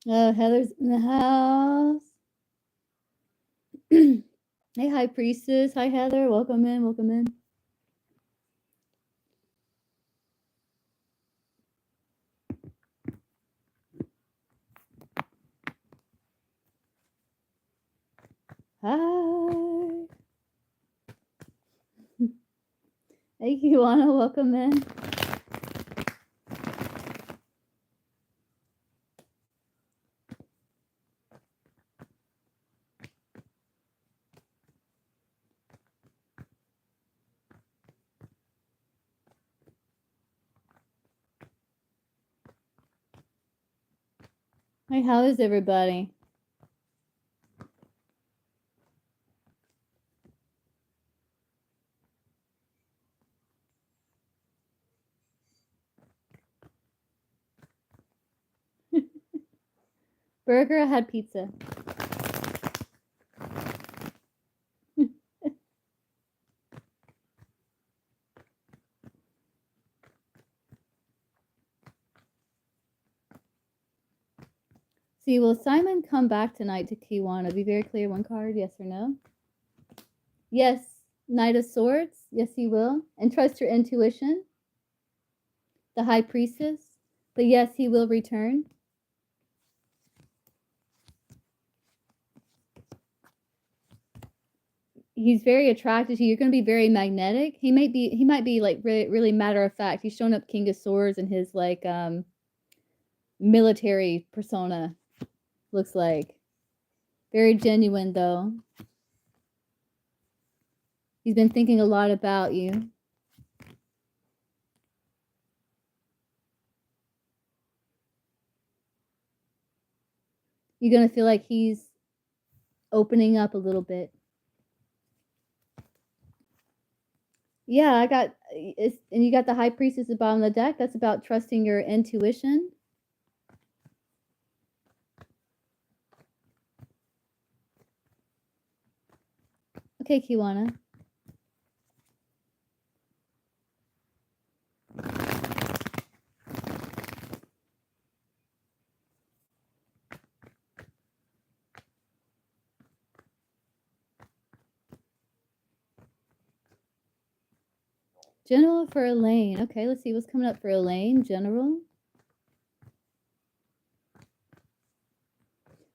Oh, Heather's in the house. Hey, High Priestess. Hi, Heather. Welcome in. Welcome in. Hi. Hey, Kiwana. Welcome in. Hey, how is everybody? Burger, I had pizza. See, will Simon come back tonight to Kiwana? Be very clear, one card, yes or no? Yes, Knight of Swords. Yes, he will. And trust your intuition. The High Priestess. But yes, he will return. He's very attracted to you. You're going to be very magnetic. He might be like really matter of fact. He's showing up King of Swords in his like military persona. Looks like very genuine though. He's been thinking a lot about you. You're going to feel like he's opening up a little bit. Yeah, I got and you got the High Priestess at the bottom of the deck. That's about trusting your intuition. Okay, Kiwana. General for Elaine. Okay, let's see what's coming up for Elaine. General.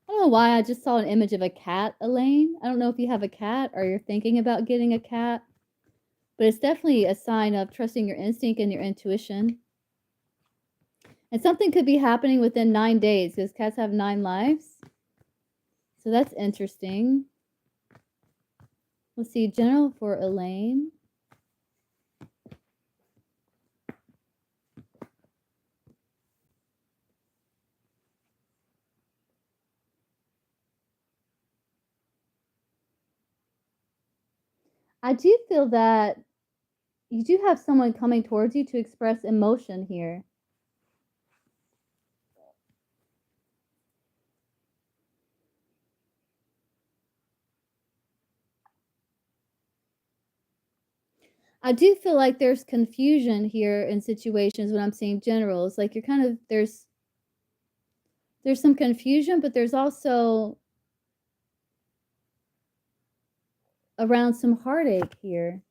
I don't know why I just saw an image of a cat, Elaine. I don't know if you have a cat or you're thinking about getting a cat, but it's definitely a sign of trusting your instinct and your intuition. And something could be happening within 9 days because cats have 9 lives. So that's interesting. Let's see, general for Elaine. I do feel that you do have someone coming towards you to express emotion here. I do feel like there's confusion here in situations when I'm seeing generals. Like you're kind of there's some confusion, but there's also around some heartache here.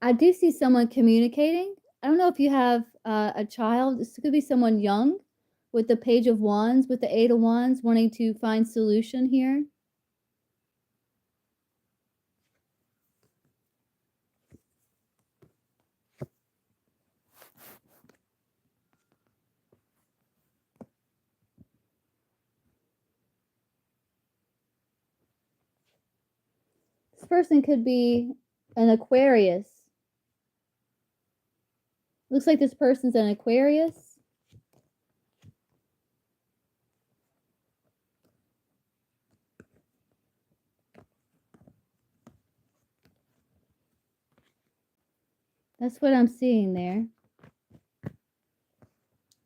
I do see someone communicating. I don't know if you have a child. This could be someone young with the Page of Wands, with the Eight of Wands, wanting to find solution here. This person could be an Aquarius. Looks like this person's an Aquarius. That's what I'm seeing there.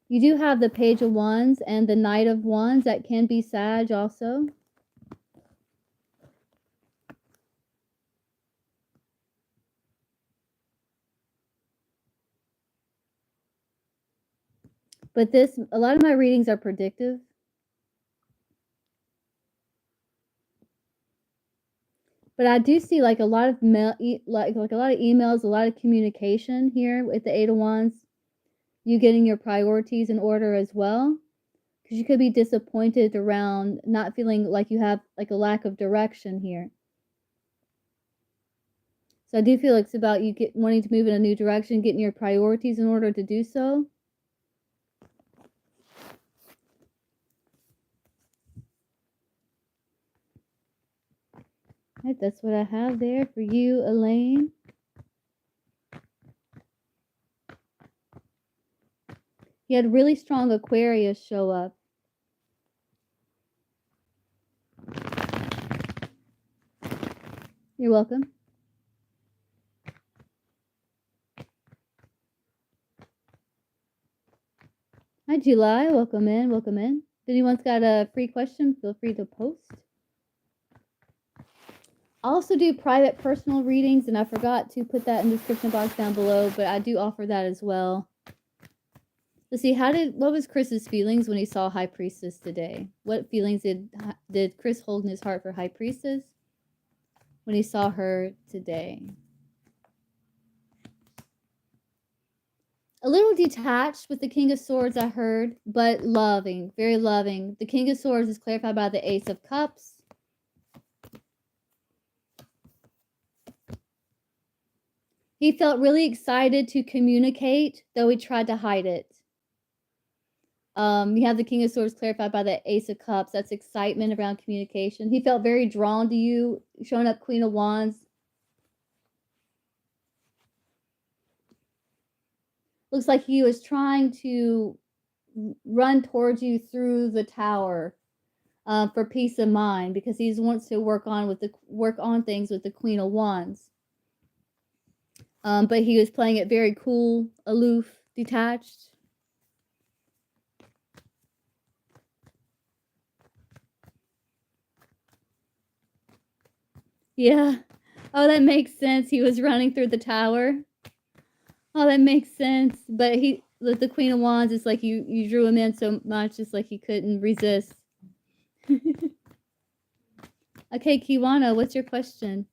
You do have the Page of Wands and the Knight of Wands. That can be Sag also. But a lot of my readings are predictive. But I do see like a lot of like a lot of emails, a lot of communication here with the Eight of Wands. You getting your priorities in order as well, because you could be disappointed around not feeling like you have like a lack of direction here. So I do feel like it's about you wanting to move in a new direction, getting your priorities in order to do so. Right, that's what I have there for you, Elaine. You had really strong Aquarius show up. You're welcome. Hi, July. Welcome in. Welcome in. If anyone's got a free question, feel free to post. I also do private personal readings, and I forgot to put that in the description box down below, but I do offer that as well. Let's see, what was Chris's feelings when he saw High Priestess today? What feelings did Chris hold in his heart for High Priestess when he saw her today? A little detached with the King of Swords, I heard, but loving, very loving. The King of Swords is clarified by the Ace of Cups. He felt really excited to communicate, though he tried to hide it. You have the King of Swords clarified by the Ace of Cups. That's excitement around communication. He felt very drawn to you, showing up Queen of Wands. Looks like he was trying to run towards you through the tower for peace of mind, because he wants to work on things with the Queen of Wands. But he was playing it very cool, aloof, detached. Yeah. Oh, that makes sense. He was running through the tower. Oh, that makes sense. But with the Queen of Wands, it's like you drew him in so much, it's like he couldn't resist. Okay, Kiwana, what's your question?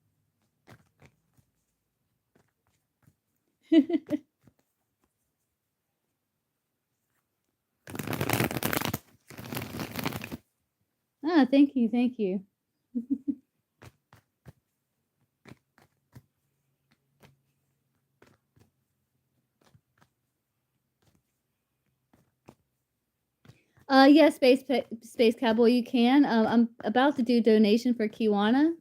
Thank you, thank you. Yeah, Space Cowboy, you can. I'm about to do donation for Kiwana.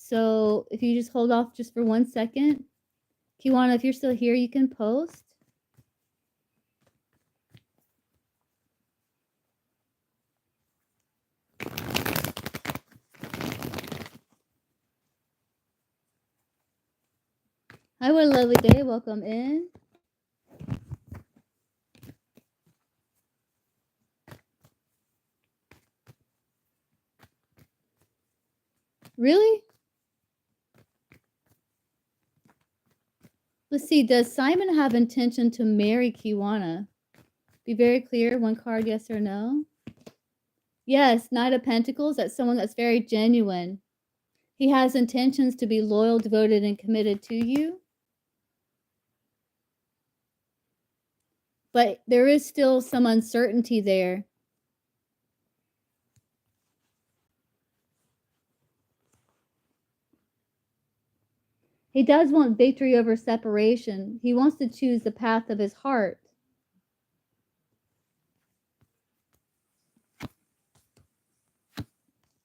So if you just hold off just for 1 second. Kiwana, if you're still here, you can post. Hi, what a lovely day. Welcome in. Really? Let's see. Does Simon have intention to marry Kiwana? Be very clear. 1 card, yes or no. Yes, Knight of Pentacles. That's someone that's very genuine. He has intentions to be loyal, devoted, and committed to you. But there is still some uncertainty there. He does want victory over separation. He wants to choose the path of his heart.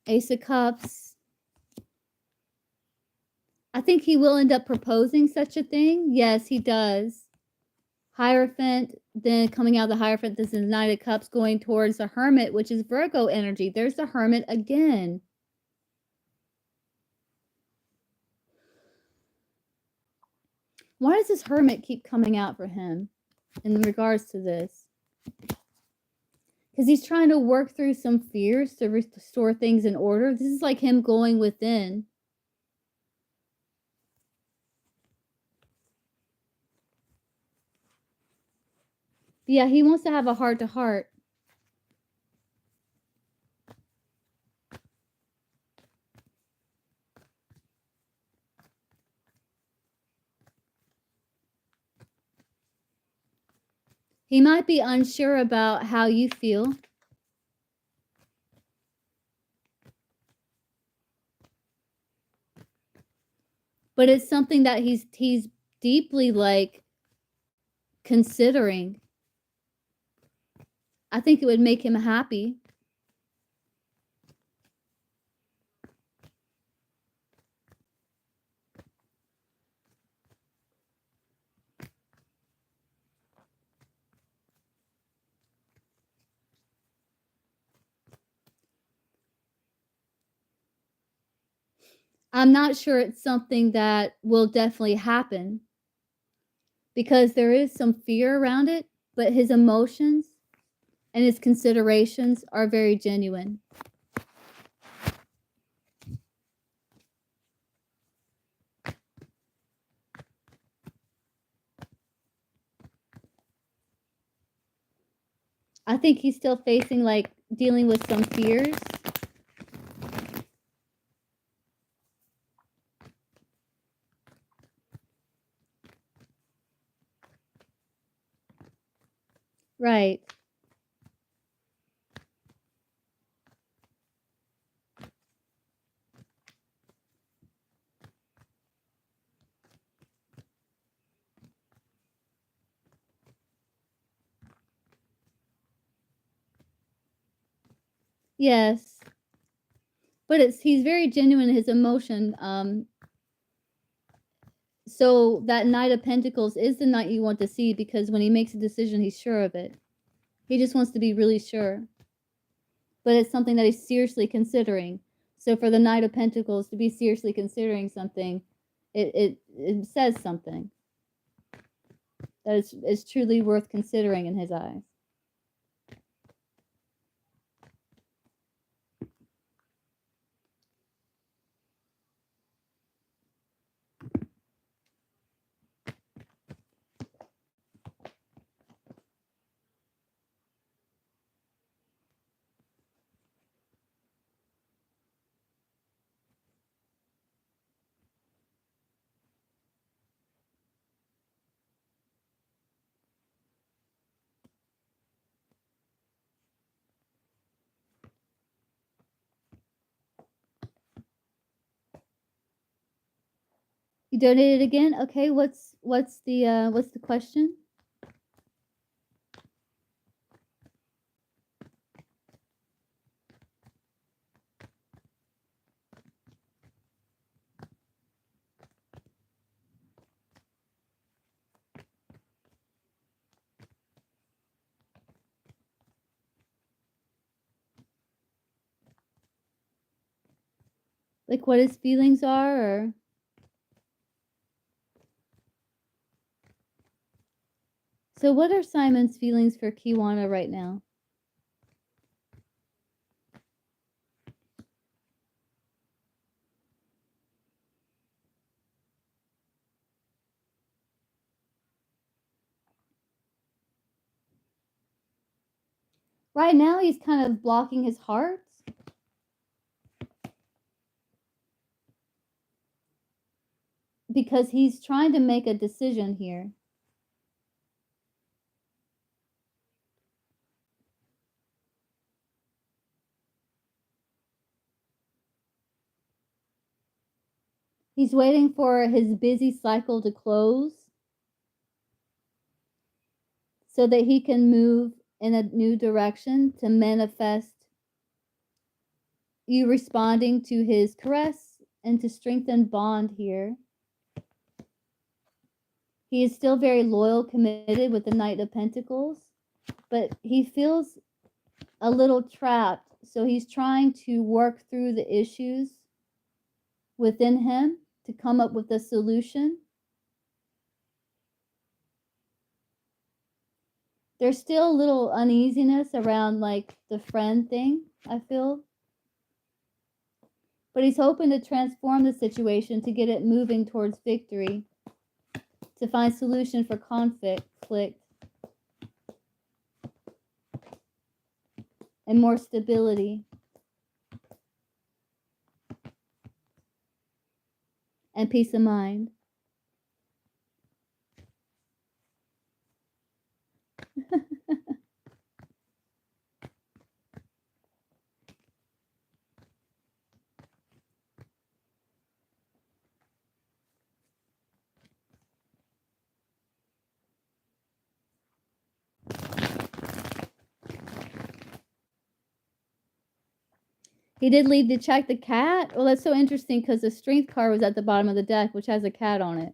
Ace of Cups. I think he will end up proposing such a thing. Yes, he does. Hierophant, then coming out of the Hierophant, this is Knight of Cups going towards the Hermit, which is Virgo energy. There's the Hermit again. Why does this Hermit keep coming out for him in regards to this? Because he's trying to work through some fears to restore things in order. This is like him going within. Yeah, he wants to have a heart-to-heart. He might be unsure about how you feel. But it's something that he's deeply, like, considering. I think it would make him happy. I'm not sure it's something that will definitely happen because there is some fear around it, but his emotions and his considerations are very genuine. I think he's still facing, like, dealing with some fears. Right. Yes. But he's very genuine in his emotion. So that Knight of Pentacles is the knight you want to see because when he makes a decision, he's sure of it. He just wants to be really sure. But it's something that he's seriously considering. So for the Knight of Pentacles to be seriously considering something, it says something that is truly worth considering in his eyes. You donated again? Okay, what's the question? Like what his feelings are or so what are Simon's feelings for Kiwana right now? Right now he's kind of blocking his heart. Because he's trying to make a decision here. He's waiting for his busy cycle to close so that he can move in a new direction to manifest you responding to his caress and to strengthen bond here. He is still very loyal, committed with the Knight of Pentacles, but he feels a little trapped. So he's trying to work through the issues within him to come up with a solution. There's still a little uneasiness around like the friend thing, I feel. But he's hoping to transform the situation to get it moving towards victory, to find solution for conflict. and more stability and peace of mind. He did leave to check the cat? Well, that's so interesting because the strength card was at the bottom of the deck, which has a cat on it.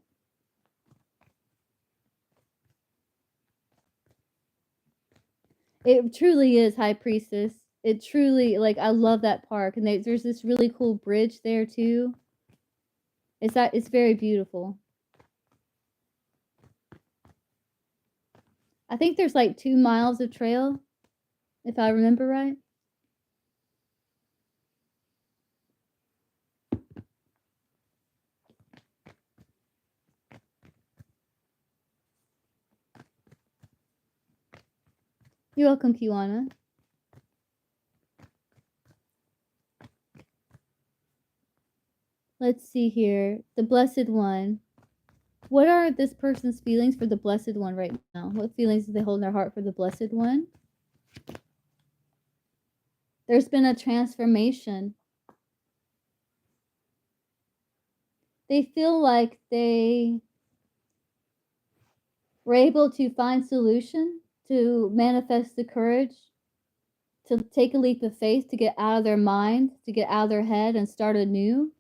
It truly is, High Priestess. It truly, like, I love that park. And there's this really cool bridge there, too. It's very beautiful. I think there's like 2 miles of trail, if I remember right. You're welcome, Kiwana. Let's see here. The Blessed One. What are this person's feelings for the Blessed One right now? What feelings do they hold in their heart for the Blessed One? There's been a transformation. They feel like they were able to find solution, to manifest the courage, to take a leap of faith, to get out of their mind, to get out of their head and start anew.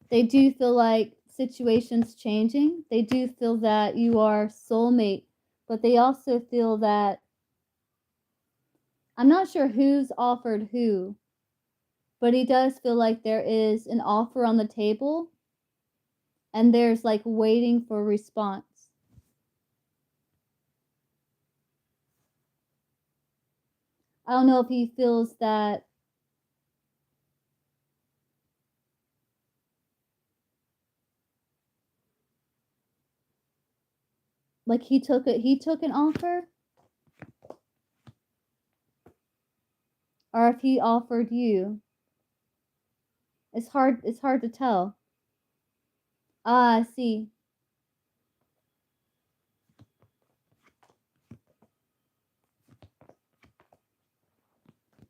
They do feel like situations changing. They do feel that you are soulmate, but they also feel that I'm not sure who's offered who, but he does feel like there is an offer on the table and there's like waiting for a response. I don't know if he feels that like he took an offer, or if he offered you. It's hard to tell. Ah, I see.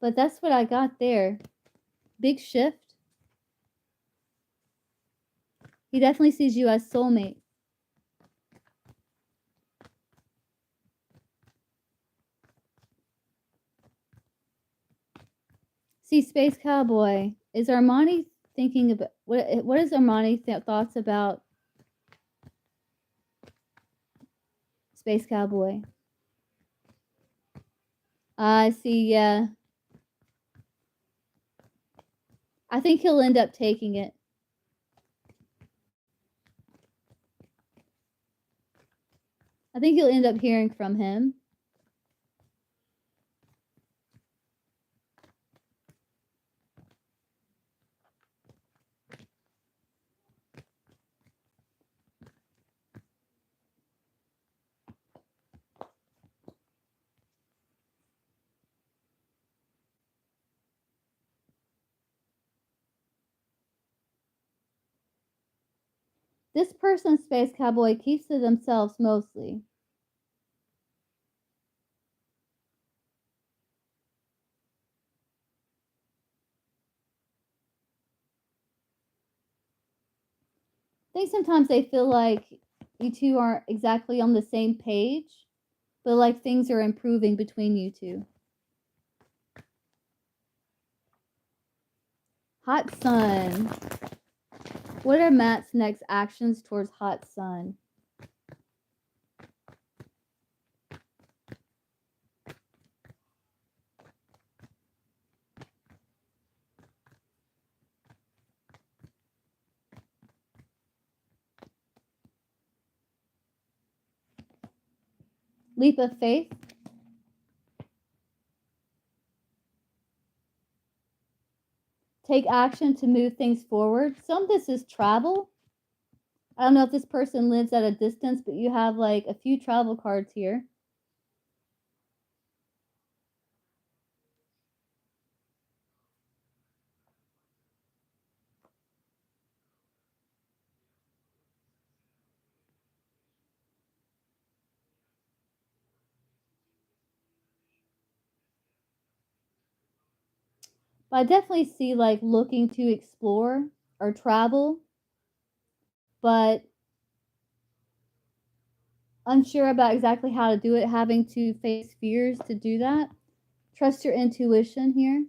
But that's what I got there. Big shift. He definitely sees you as soulmate. See, Space Cowboy, is Armani thinking about what is Armani thoughts about Space Cowboy? I see, yeah. I think he'll end up taking it. I think you'll end up hearing from him. This person, Space Cowboy, keeps to themselves mostly. I think sometimes they feel like you two aren't exactly on the same page, but like things are improving between you two. Hot Sun. What are Matt's next actions towards Hot Sun? Leap of faith. Take action to move things forward. Some of this is travel. I don't know if this person lives at a distance, but you have like a few travel cards here. But I definitely see like looking to explore or travel, but unsure about exactly how to do it, having to face fears to do that. Trust your intuition here.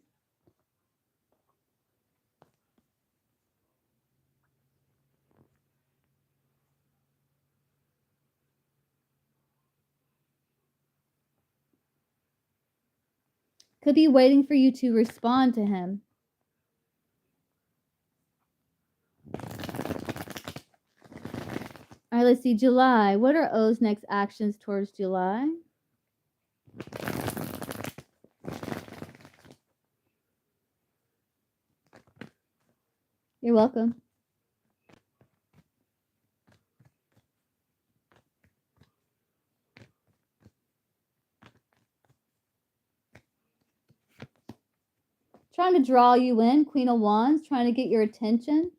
Could be waiting for you to respond to him. All right, let's see. July. What are O's next actions towards July? You're welcome. Trying to draw you in, Queen of Wands, trying to get your attention.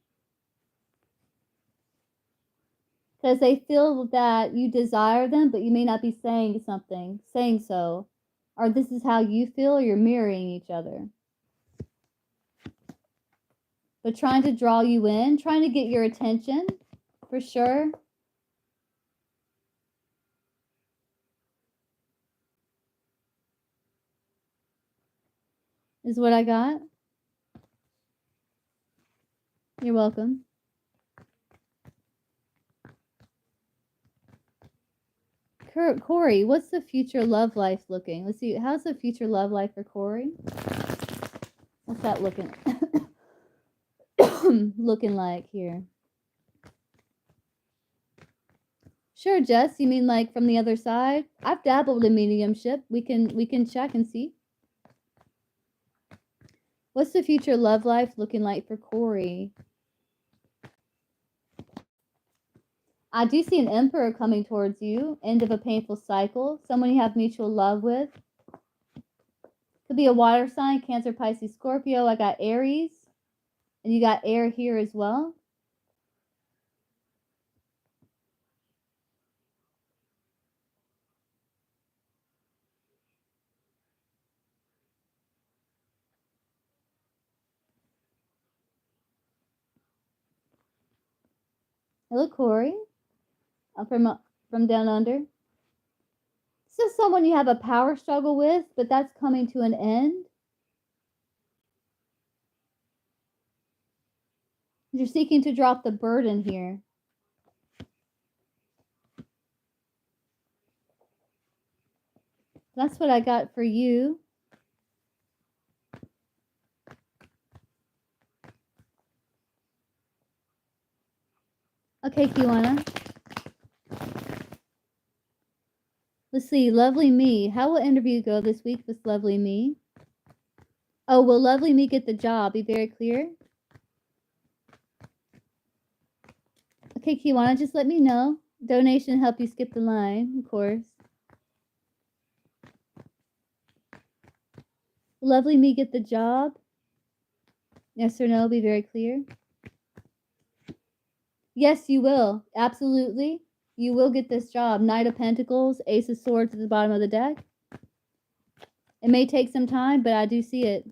Because they feel that you desire them, but you may not be saying so. Or this is how you feel, or you're mirroring each other. But trying to draw you in, trying to get your attention, for sure. Is what I got. You're welcome. Corey, what's the future love life looking? Let's see. How's the future love life for Corey? What's that looking looking like here? Sure, Jess. You mean like from the other side? I've dabbled in mediumship. We can check and see. What's the future love life looking like for Corey? I do see an emperor coming towards you. End of a painful cycle. Someone you have mutual love with. Could be a water sign, Cancer, Pisces, Scorpio. I got Aries. And you got air here as well. Hello, Corey. I'm from down under. This is someone you have a power struggle with, but that's coming to an end. You're seeking to drop the burden here. That's what I got for you. Okay, Kiwana. Let's see. Lovely Me. How will interview go this week with Lovely Me? Oh, will Lovely Me get the job? Be very clear. Okay, Kiwana, just let me know. Donation help you skip the line, of course. Will Lovely Me get the job? Yes or no? Be very clear. Yes, you will. Absolutely. You will get this job. Knight of Pentacles, Ace of Swords at the bottom of the deck. It may take some time, but I do see it.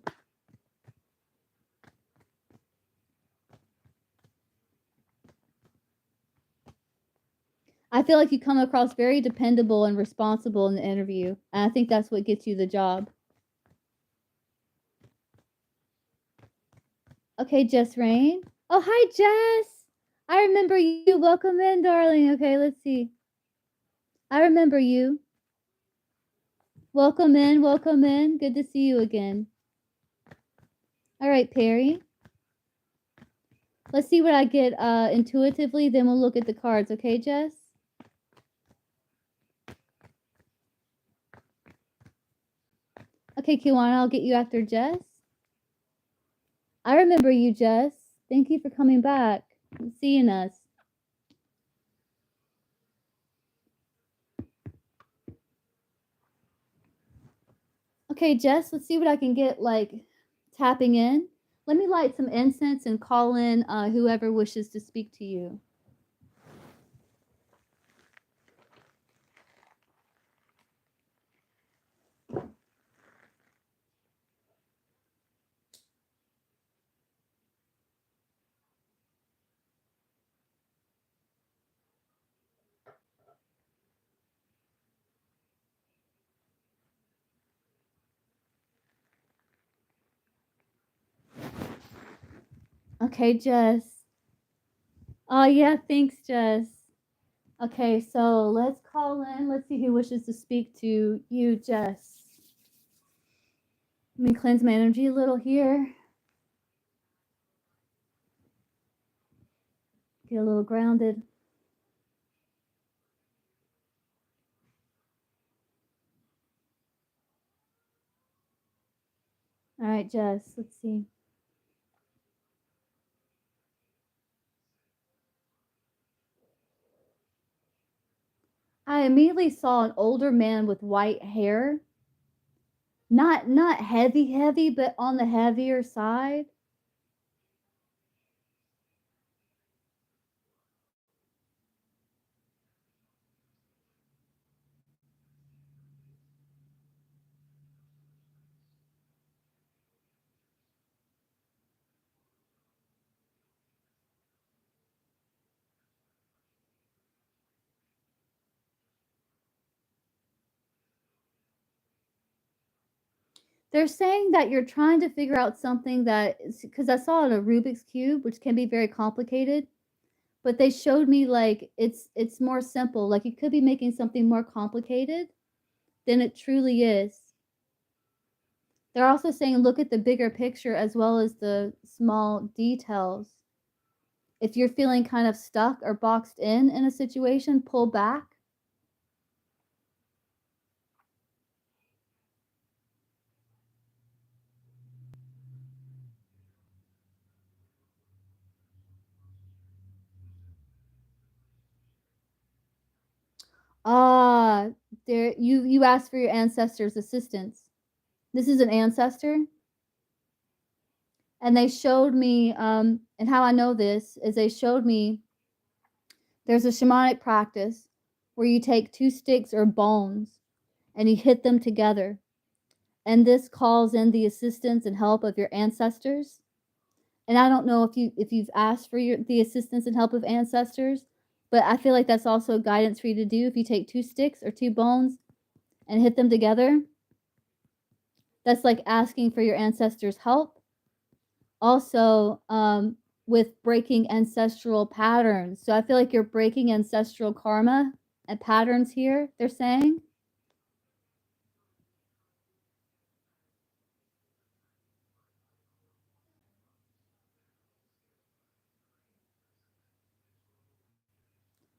I feel like you come across very dependable and responsible in the interview. And I think that's what gets you the job. Okay, Jess Rain. Oh, hi, Jess. I remember you. Welcome in, darling. Okay, let's see. I remember you. Welcome in. Welcome in. Good to see you again. All right, Perry. Let's see what I get intuitively. Then we'll look at the cards. Okay, Jess? Okay, Kiwana, I'll get you after Jess. I remember you, Jess. Thank you for coming back and seeing us. Okay, Jess, let's see what I can get, like, tapping in. Let me light some incense and call in whoever wishes to speak to you. Okay, Jess. Oh, yeah, thanks, Jess. Okay, so let's call in. Let's see who wishes to speak to you, Jess. Let me cleanse my energy a little here. Get a little grounded. All right, Jess, let's see. I immediately saw an older man with white hair. Not heavy, but on the heavier side. They're saying that you're trying to figure out something that because I saw it a Rubik's cube, which can be very complicated, but they showed me like it's more simple. Like you could be making something more complicated than it truly is. They're also saying look at the bigger picture as well as the small details. If you're feeling kind of stuck or boxed in a situation, pull back. Ah, there you asked for your ancestors' assistance. This is an ancestor, and they showed me and how I know this is they showed me there's a shamanic practice where you take two sticks or bones and you hit them together, and this calls in the assistance and help of your ancestors. And I don't know if you've asked for the assistance and help of ancestors, but I feel like that's also guidance for you to do if you take two sticks or two bones and hit them together. That's like asking for your ancestors' help. Also, with breaking ancestral patterns. So I feel like you're breaking ancestral karma and patterns here, they're saying.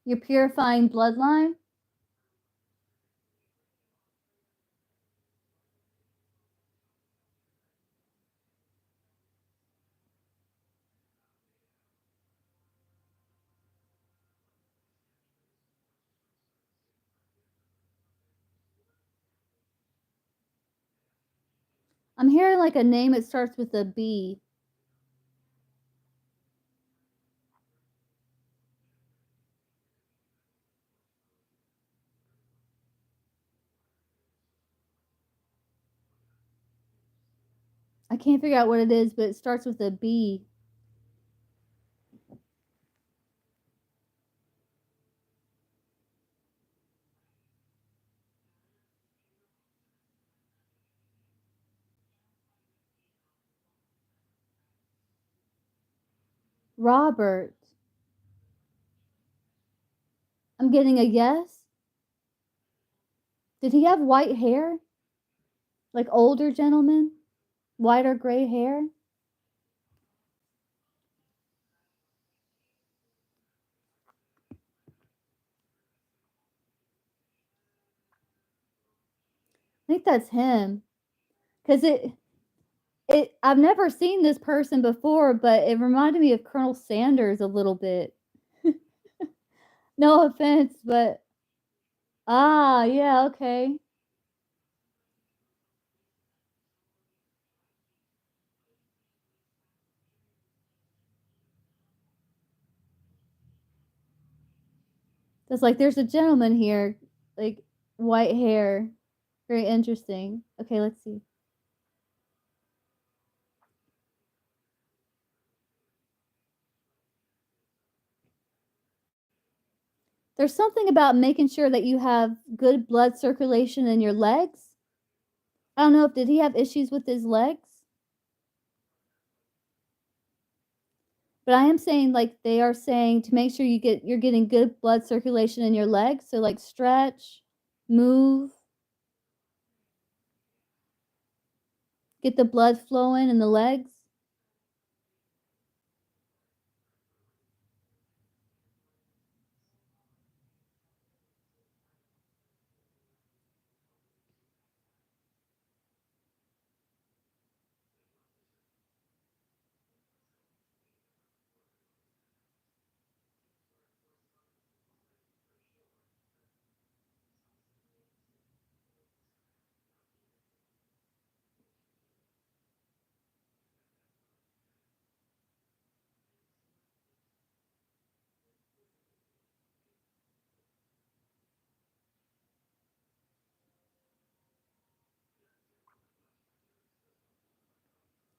You're purifying bloodline. I'm hearing like a name that starts with a B. I can't figure out what it is, but it starts with a B. Robert. I'm getting a yes. Did he have white hair? Like older gentleman? White or gray hair? I think that's him. Cause it I've never seen this person before, but it reminded me of Colonel Sanders a little bit. No offense, but yeah, okay. Because, like, there's a gentleman here, like, white hair. Very interesting. Okay, let's see. There's something about making sure that you have good blood circulation in your legs. I don't know if did he have issues with his legs? But I am saying, like, they are saying to make sure you're getting good blood circulation in your legs, so, like, stretch, move, get the blood flowing in the legs.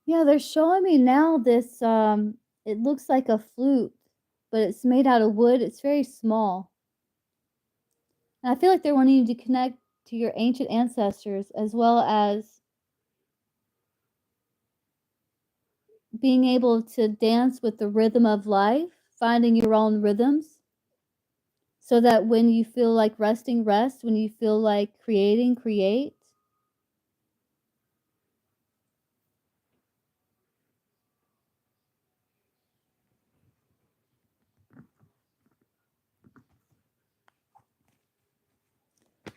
Yeah, they're showing me now this, it looks like a flute, but it's made out of wood, it's very small. And I feel like they're wanting you to connect to your ancient ancestors as well as being able to dance with the rhythm of life, finding your own rhythms, so that when you feel like resting, rest, when you feel like creating, create.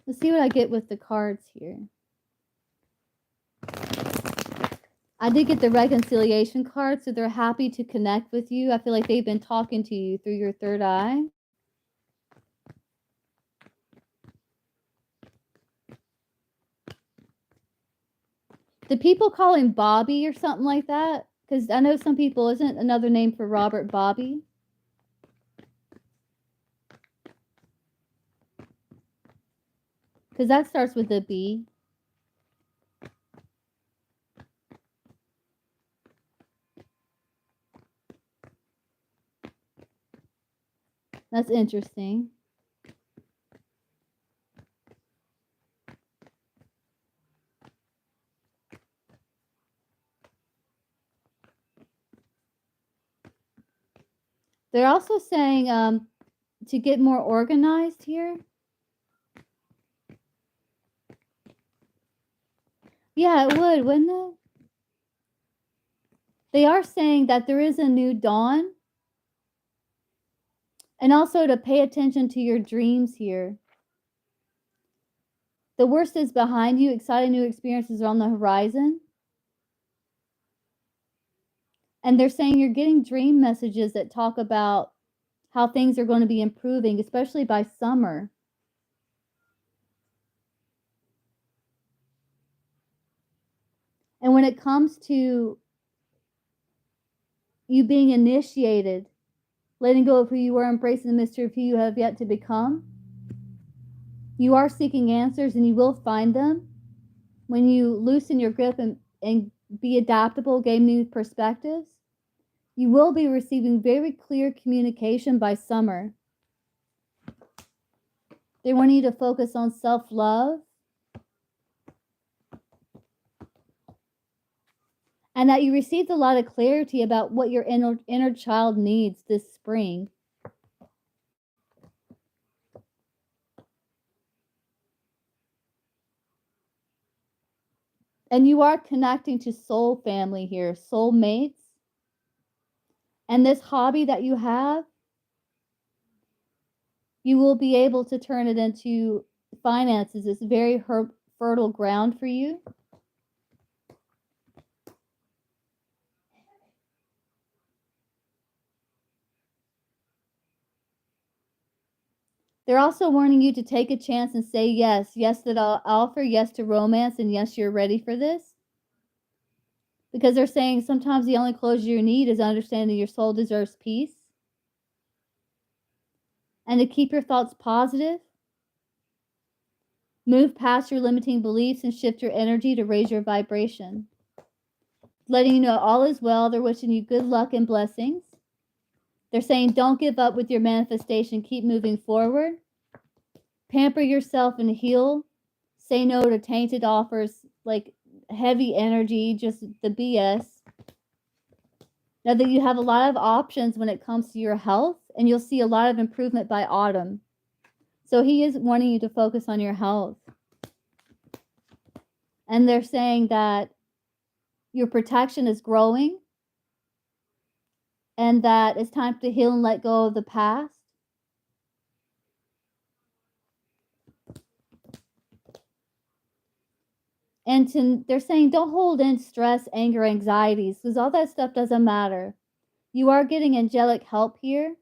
Let's see what I get with the cards here. I did get the reconciliation card, so they're happy to connect with you. I feel like they've been talking to you through your third eye. Do people call him Bobby or something like that? Because I know some people, isn't another name for Robert Bobby? Because that starts with a B. That's interesting. They're also saying to get more organized here. Yeah, it would, wouldn't it? They are saying that there is a new dawn. And also to pay attention to your dreams here. The worst is behind you. Exciting new experiences are on the horizon. And they're saying you're getting dream messages that talk about how things are going to be improving, especially by summer. And when it comes to you being initiated, letting go of who you were, embracing the mystery of who you have yet to become, you are seeking answers and you will find them when you loosen your grip and be adaptable, gain new perspectives. You will be receiving very clear communication by summer. They want you to focus on self-love and that you received a lot of clarity about what your inner child needs this spring. And you are connecting to soul family here, soul mates. And this hobby that you have, you will be able to turn it into finances. It's very fertile ground for you. They're also warning you to take a chance and say yes. Yes, that I'll offer, yes to romance, and yes, you're ready for this. Because they're saying sometimes the only closure you need is understanding your soul deserves peace. and to keep your thoughts positive. Move past your limiting beliefs and shift your energy to raise your vibration. Letting you know all is well. They're wishing you good luck and blessings. They're saying don't give up with your manifestation. Keep moving forward. Pamper yourself and heal. Say no to tainted offers like heavy energy, just the BS. Know that you have a lot of options when it comes to your health, and you'll see a lot of improvement by autumn. So he is wanting you to focus on your health. And they're saying that your protection is growing and that it's time to heal and let go of the past. And they're saying don't hold in stress, anger, anxieties, because all that stuff doesn't matter. You are getting angelic help here.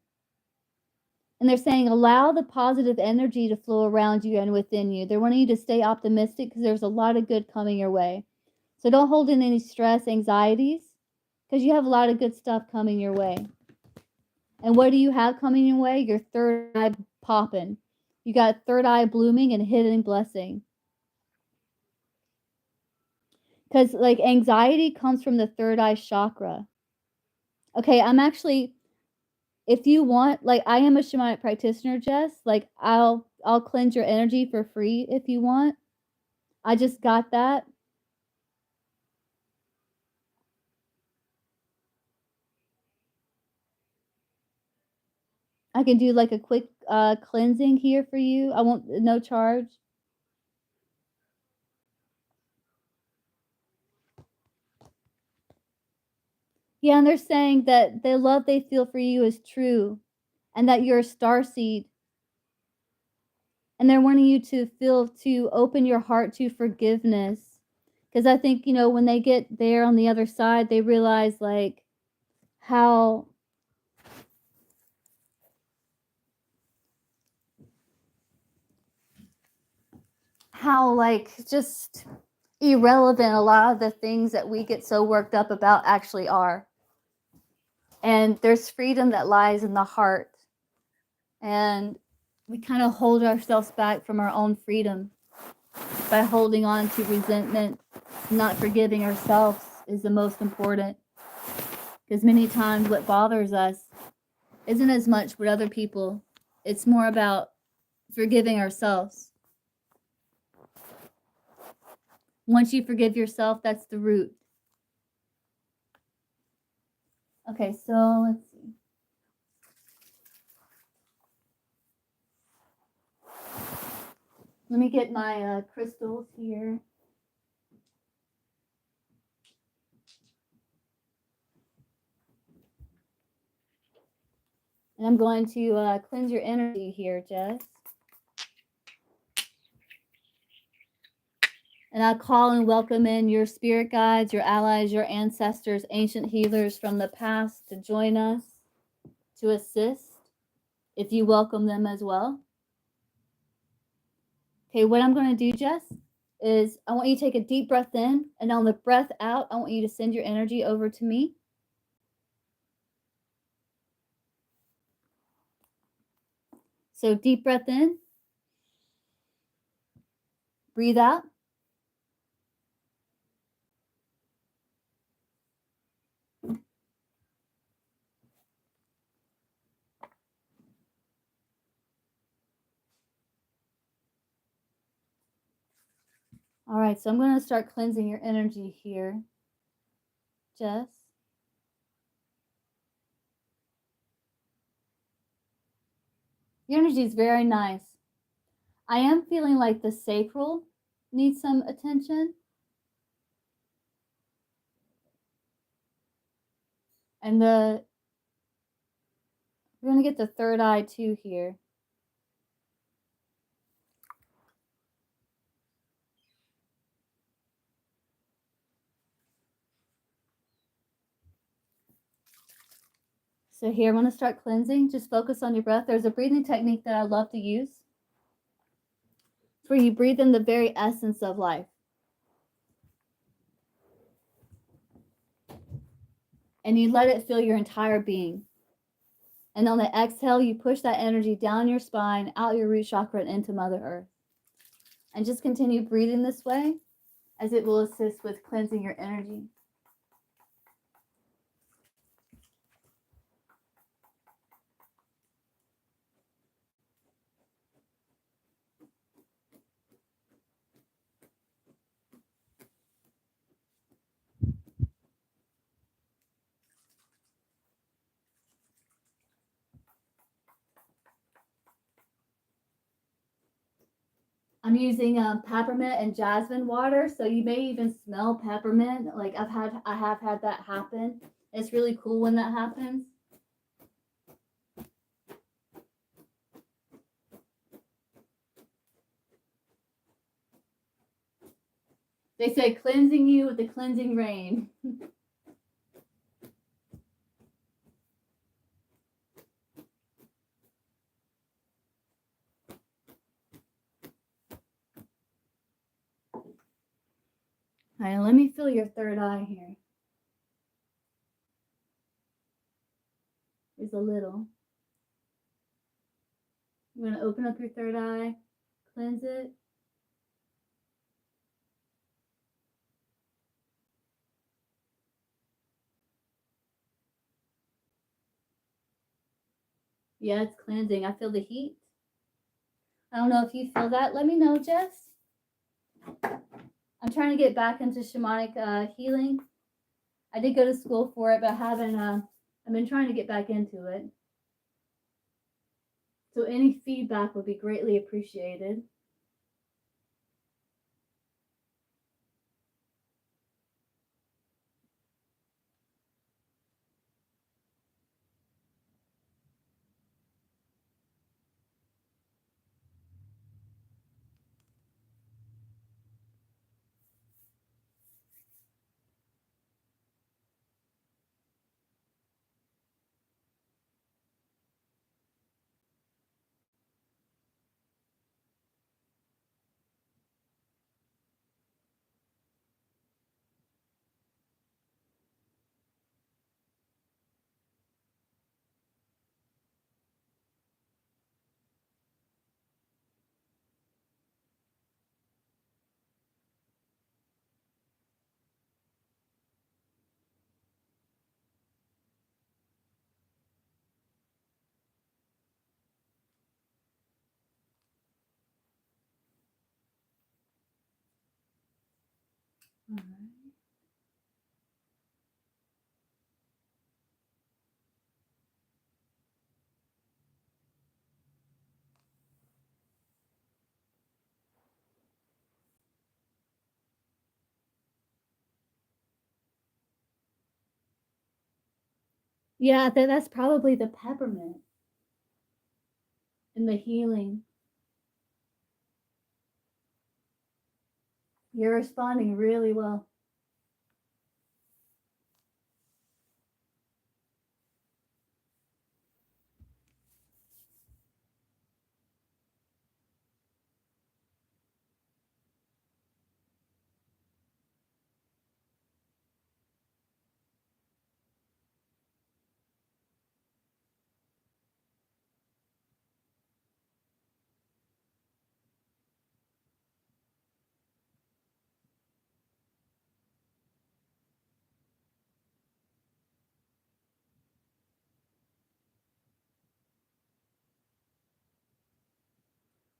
And they're saying allow the positive energy to flow around you and within you. They're wanting you to stay optimistic because there's a lot of good coming your way. So don't hold in any stress, anxieties, because you have a lot of good stuff coming your way. And what do you have coming your way? Your third eye popping. You got third eye blooming and hidden blessing. Because like anxiety comes from the third eye chakra. Okay, I'm actually, if you want, like I am a shamanic practitioner, Jess. Like I'll cleanse your energy for free if you want. I just got that. I can do like a quick cleansing here for you. I won't, no charge. Yeah, and they're saying that the love they feel for you is true and that you're a starseed. And they're wanting you to open your heart to forgiveness. Because I think, when they get there on the other side, they realize like how like just irrelevant a lot of the things that we get so worked up about actually are. And there's freedom that lies in the heart. And we kind of hold ourselves back from our own freedom by holding on to resentment. Not forgiving ourselves is the most important. Because many times what bothers us isn't as much with other people. It's more about forgiving ourselves. Once you forgive yourself, that's the root. Okay, so let's see. Let me get my crystals here. And I'm going to cleanse your energy here, Jess. And I call and welcome in your spirit guides, your allies, your ancestors, ancient healers from the past to join us, to assist, if you welcome them as well. Okay, what I'm going to do, Jess, is I want you to take a deep breath in, and on the breath out, I want you to send your energy over to me. So deep breath in, breathe out. All right, so I'm going to start cleansing your energy here, Jess. Your energy is very nice. I am feeling like the sacral needs some attention. And we're going to get the third eye too here. So here, I'm going to start cleansing. Just focus on your breath. There's a breathing technique that I love to use. It's where you breathe in the very essence of life. And you let it fill your entire being. And on the exhale, you push that energy down your spine, out your root chakra, and into Mother Earth. And just continue breathing this way, as it will assist with cleansing your energy. I'm using peppermint and jasmine water, so you may even smell peppermint. Like I have had that happen. It's really cool when that happens. They say cleansing you with the cleansing rain. All right, let me feel your third eye here. There's a little. I'm going to open up your third eye, cleanse it. Yeah, it's cleansing. I feel the heat. I don't know if you feel that. Let me know, Jess. I'm trying to get back into shamanic healing. I did go to school for it, but I haven't. I've been trying to get back into it. So any feedback would be greatly appreciated. All right. Yeah, that's probably the peppermint and the healing. You're responding really well.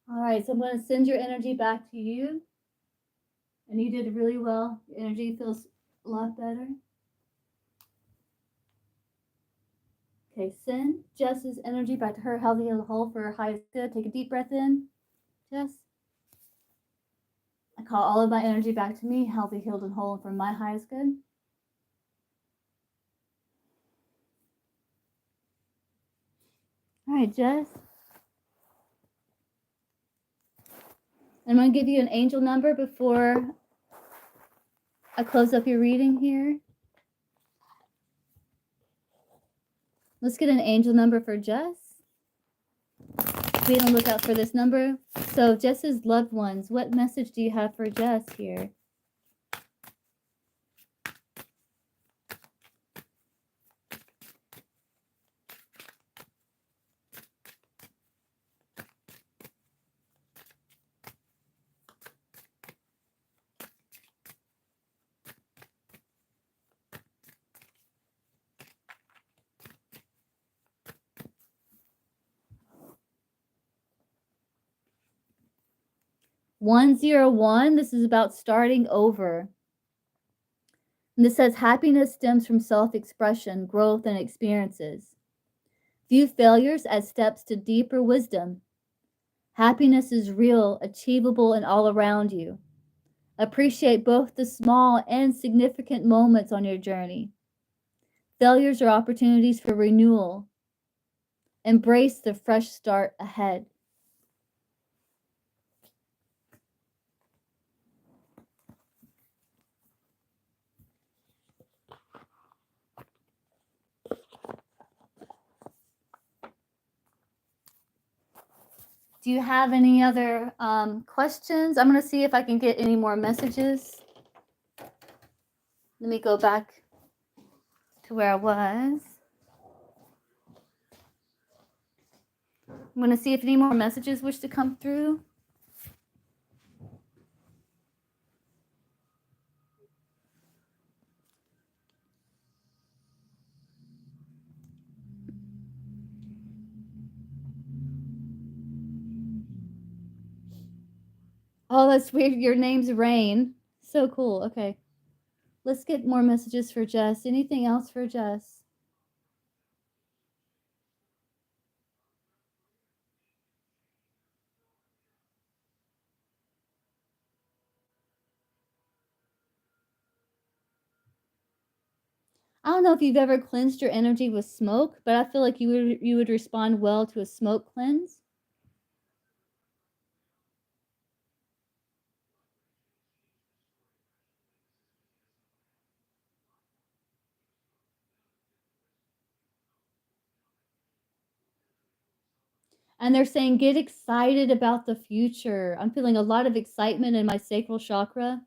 All right, so I'm going to send your energy back to you. And you did really well. Your energy feels a lot better. Okay, send Jess's energy back to her, healthy and whole for her highest good. Take a deep breath in, Jess. I call all of my energy back to me, healthy, healed, and whole for my highest good. All right, Jess. I'm going to give you an angel number before I close up your reading here. Let's get an angel number for Jess. Be on the lookout for this number. So, Jess's loved ones, what message do you have for Jess here? 101, this is about starting over. And this says happiness stems from self-expression, growth, and experiences. View failures as steps to deeper wisdom. Happiness is real, achievable, and all around you. Appreciate both the small and significant moments on your journey. Failures are opportunities for renewal. Embrace the fresh start ahead. Do you have any other questions? I'm going to see if I can get any more messages. Let me go back to where I was. I'm going to see if any more messages wish to come through. Oh, that's weird. Your name's Rain. So cool. Okay. Let's get more messages for Jess. Anything else for Jess? I don't know if you've ever cleansed your energy with smoke, but I feel like you would respond well to a smoke cleanse. And they're saying get excited about the future. I'm feeling a lot of excitement in my sacral chakra.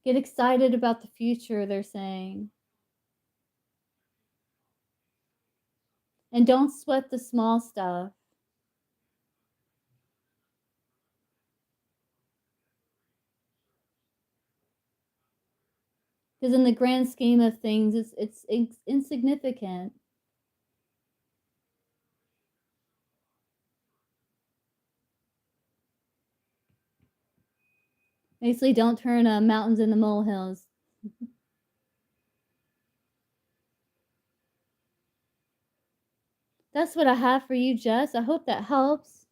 Get excited about the future, they're saying. And don't sweat the small stuff. Because in the grand scheme of things, it's insignificant. Basically, don't turn mountains into molehills. That's what I have for you, Jess. I hope that helps.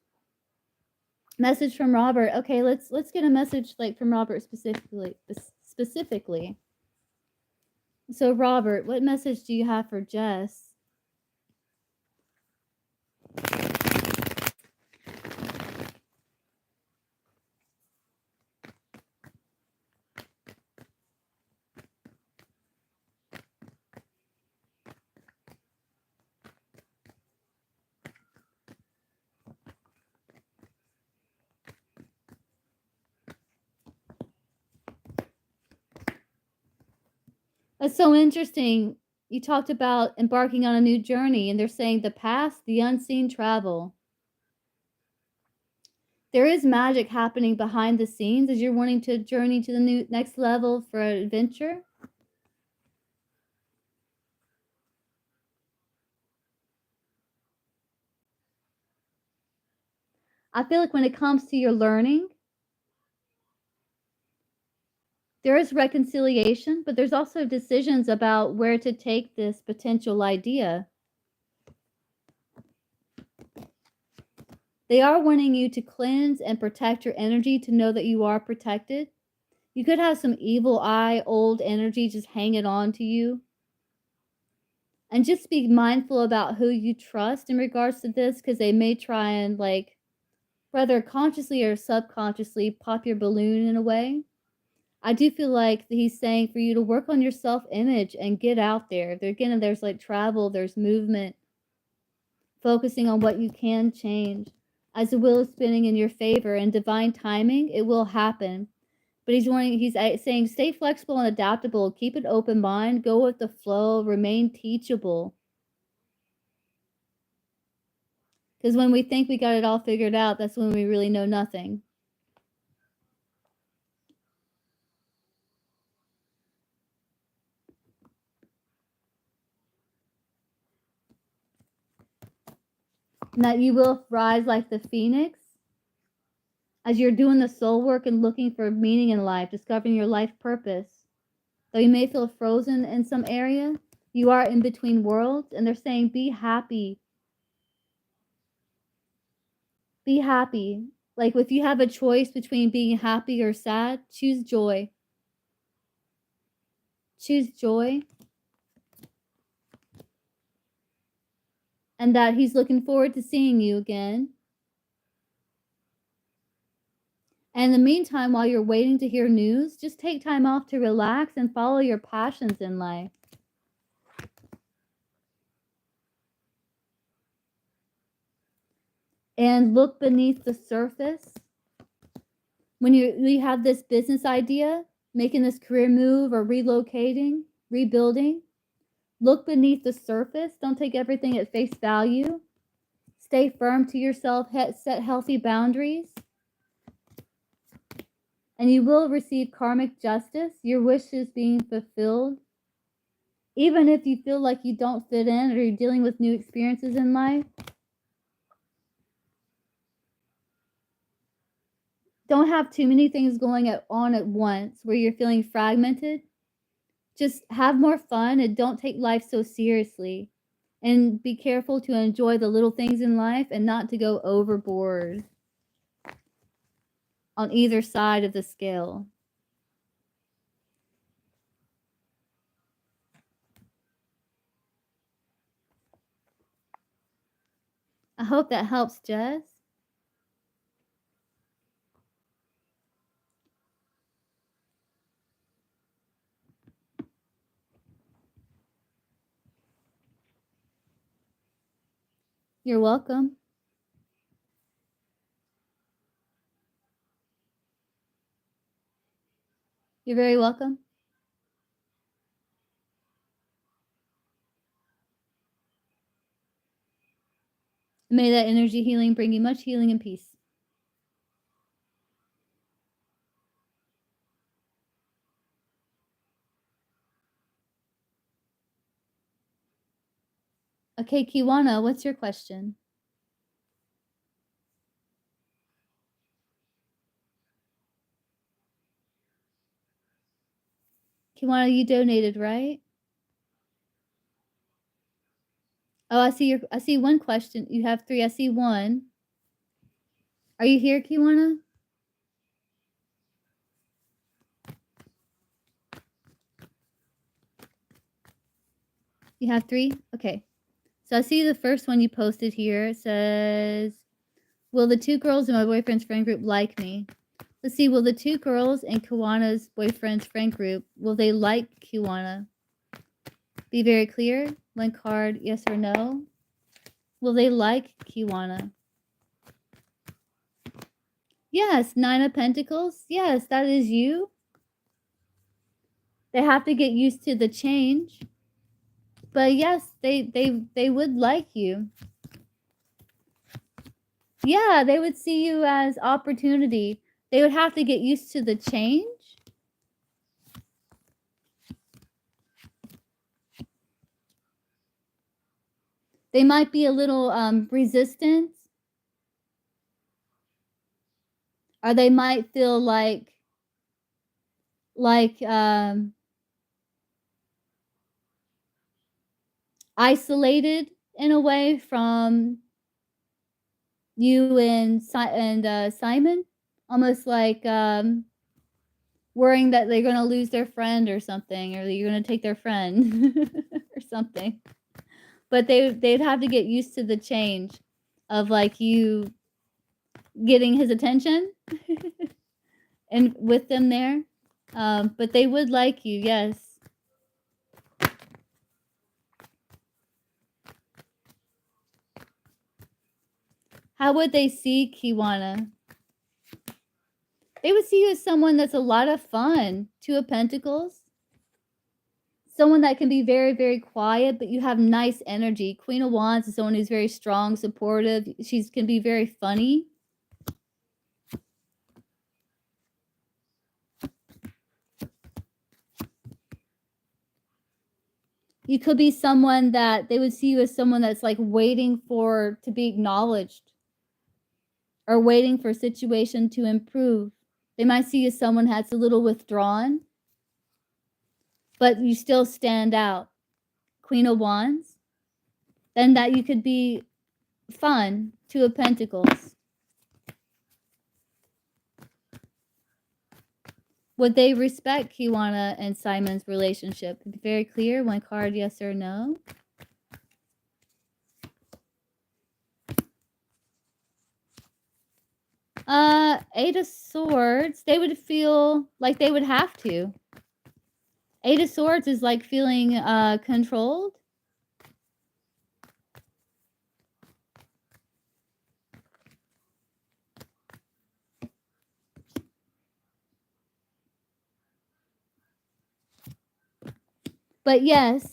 Message from Robert. Okay, let's get a message like from Robert specifically. So Robert, what message do you have for Jess? That's so interesting. You talked about embarking on a new journey, and they're saying the past, the unseen travel. There is magic happening behind the scenes as you're wanting to journey to the next level for an adventure. I feel like when it comes to your learning, there is reconciliation, but there's also decisions about where to take this potential idea. They are wanting you to cleanse and protect your energy to know that you are protected. You could have some evil eye, old energy just hanging on to you. And just be mindful about who you trust in regards to this because they may try and, like, whether consciously or subconsciously, pop your balloon in a way. I do feel like he's saying for you to work on your self image and get out there. Again, there's like travel, there's movement, focusing on what you can change. As the wheel is spinning in your favor and divine timing, it will happen. But he's saying stay flexible and adaptable, keep an open mind, go with the flow, remain teachable. Because when we think we got it all figured out, that's when we really know nothing. And that you will rise like the phoenix. as you're doing the soul work and looking for meaning in life, discovering your life purpose. Though you may feel frozen in some area, you are in between worlds, and they're saying, be happy. Be happy. Like if you have a choice between being happy or sad, choose joy. Choose joy. And that he's looking forward to seeing you again. And in the meantime, while you're waiting to hear news, just take time off to relax and follow your passions in life. And look beneath the surface. When you have this business idea, making this career move or relocating, rebuilding, look beneath the surface. Don't take everything at face value. Stay firm to yourself, set healthy boundaries. And you will receive karmic justice, your wishes being fulfilled. Even if you feel like you don't fit in or you're dealing with new experiences in life, don't have too many things going on at once where you're feeling fragmented. Just have more fun and don't take life so seriously. And be careful to enjoy the little things in life and not to go overboard on either side of the scale. I hope that helps, Jess. You're welcome. You're very welcome. May that energy healing bring you much healing and peace. Okay, Kiwana, what's your question? Kiwana, you donated, right? Oh, I see one question. You have 3. I see one. Are you here, Kiwana? You have 3? Okay. So I see the first one you posted here. It says, will the 2 girls in my boyfriend's friend group like me? Let's see, will the 2 girls in Kiwana's boyfriend's friend group, will they like Kiwana? Be very clear. 1 card, yes or no. Will they like Kiwana? Yes, 9 of Pentacles. Yes, that is you. They have to get used to the change. But yes, they would like you. Yeah, they would see you as opportunity. They would have to get used to the change. They might be a little resistant. Or they might feel like isolated in a way from you and Simon, almost like worrying that they're going to lose their friend or something, or you're going to take their friend or something. But they'd have to get used to the change of like you getting his attention and with them there. But they would like you, yes. How would they see Kiwana? They would see you as someone that's a lot of fun. 2 of Pentacles. Someone that can be very, very quiet, but you have nice energy. Queen of Wands is someone who's very strong, supportive. She can be very funny. You could be someone that they would see you as someone that's like waiting for to be acknowledged or waiting for a situation to improve. They might see you as someone that's a little withdrawn, but you still stand out. Queen of Wands. Then that you could be fun. Two of Pentacles. Would they respect Kiwana and Simon's relationship? Be very clear. One card, yes or no. Eight of Swords. They would feel like they would have to. Eight of Swords is like feeling controlled. But yes.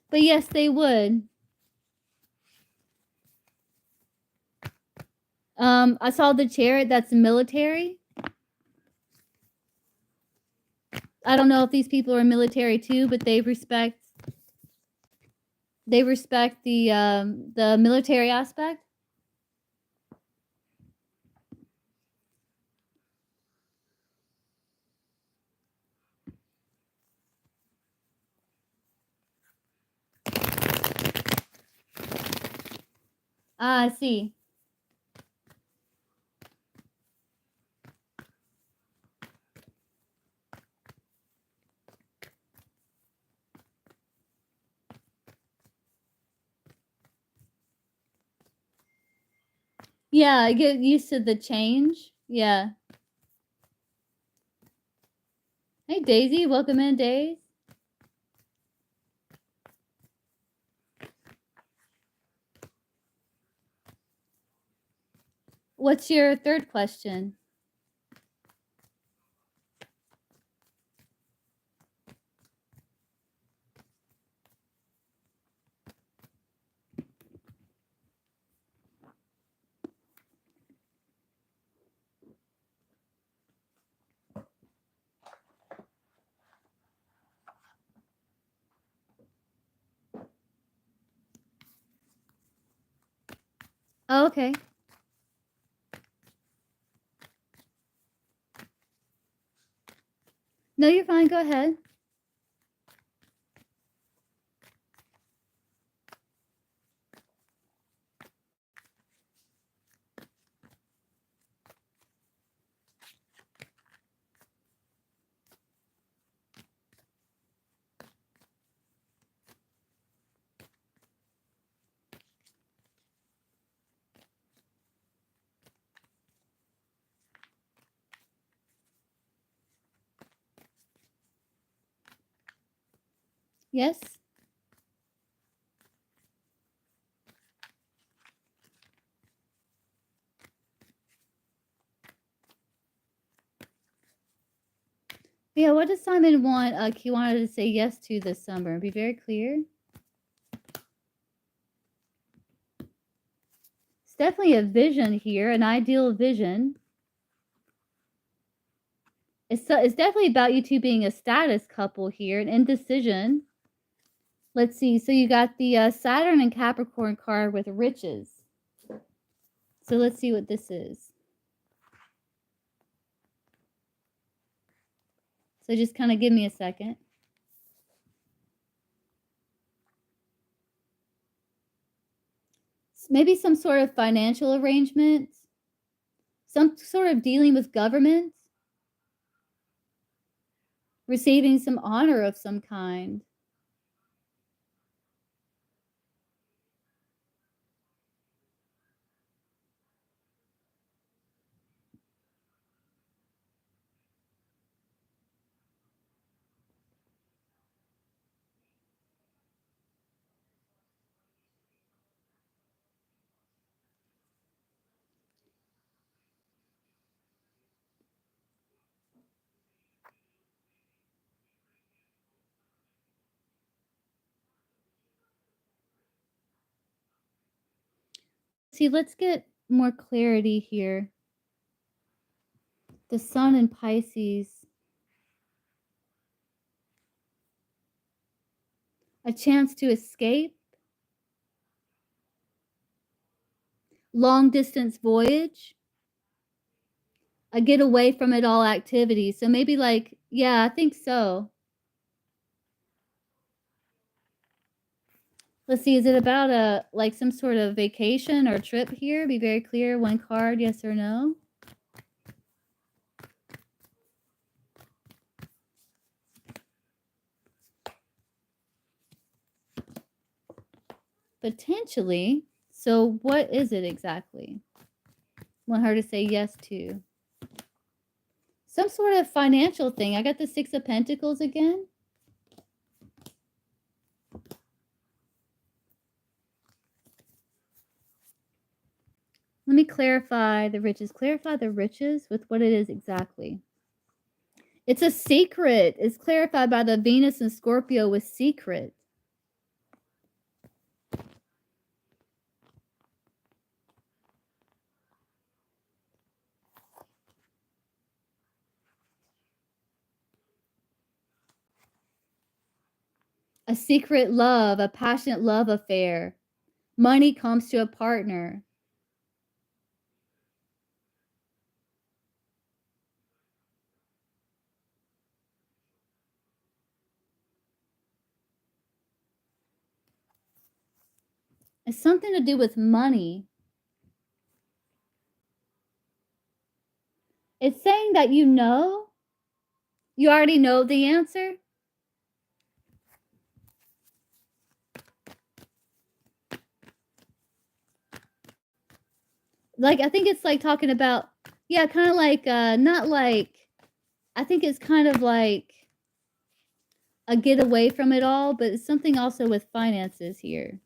But yes, they would. I saw the Chariot. That's military. I don't know if these people are military too, but they respect the military aspect. I see. Yeah, get used to the change. Yeah. Hey, Daisy. Welcome in, Daisy. What's your third question? Oh, okay. No, you're fine. Go ahead. Yes. Yeah, what does Simon want Kiwana to say yes to this summer? Be very clear. It's definitely a vision here, an ideal vision. It's definitely about you two being a status couple here, an indecision. Let's see. So you got the Saturn and Capricorn card with riches. So let's see what this is. So just kind of give me a second. Maybe some sort of financial arrangement, some sort of dealing with government, receiving some honor of some kind. See, let's get more clarity here. The sun in Pisces. A chance to escape. Long distance voyage. A get away from it all activity. So maybe like, yeah, I think so. Let's see, is it about like some sort of vacation or trip here? Be very clear. One card, yes or no. Potentially. So what is it exactly? Want her to say yes to. Some sort of financial thing. I got the Six of Pentacles again. Let me clarify the riches. Clarify the riches with what it is exactly. It's a secret. It's clarified by the Venus and Scorpio with secret. A secret love, a passionate love affair. Money comes to a partner. It's something to do with money. It's saying that you already know the answer. Like, I think it's like talking about, yeah, kind of like, not like, I think it's kind of like a get away from it all, but it's something also with finances here.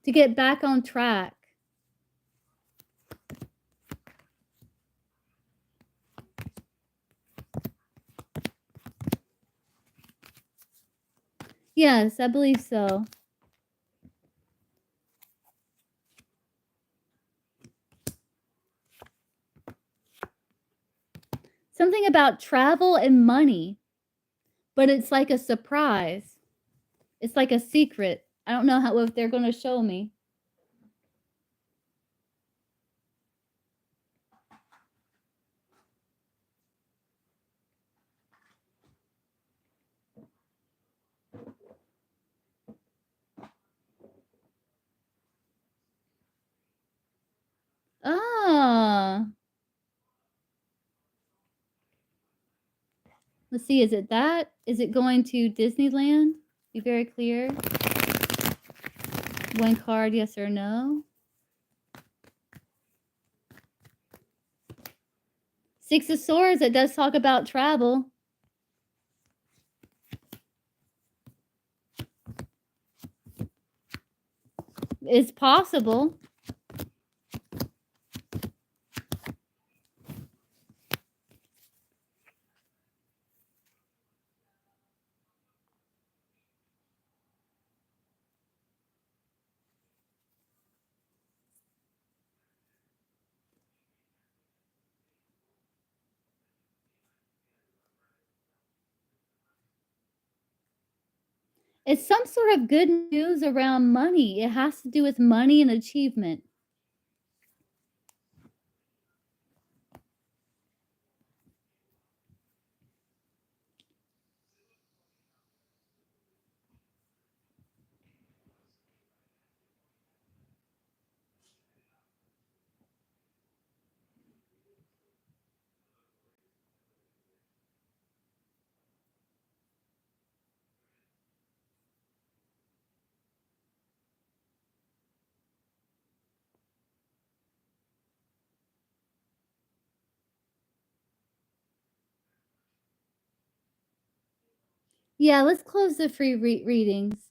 To get back on track. Yes, I believe so. Something about travel and money, but it's like a surprise. It's like a secret. I don't know how if they're going to show me. Ah. Let's see, is it that? Is it going to Disneyland? Be very clear. One card, yes or no. Six of Swords, it does talk about travel. It's possible. It's some sort of good news around money. It has to do with money and achievement. Yeah, let's close the free readings.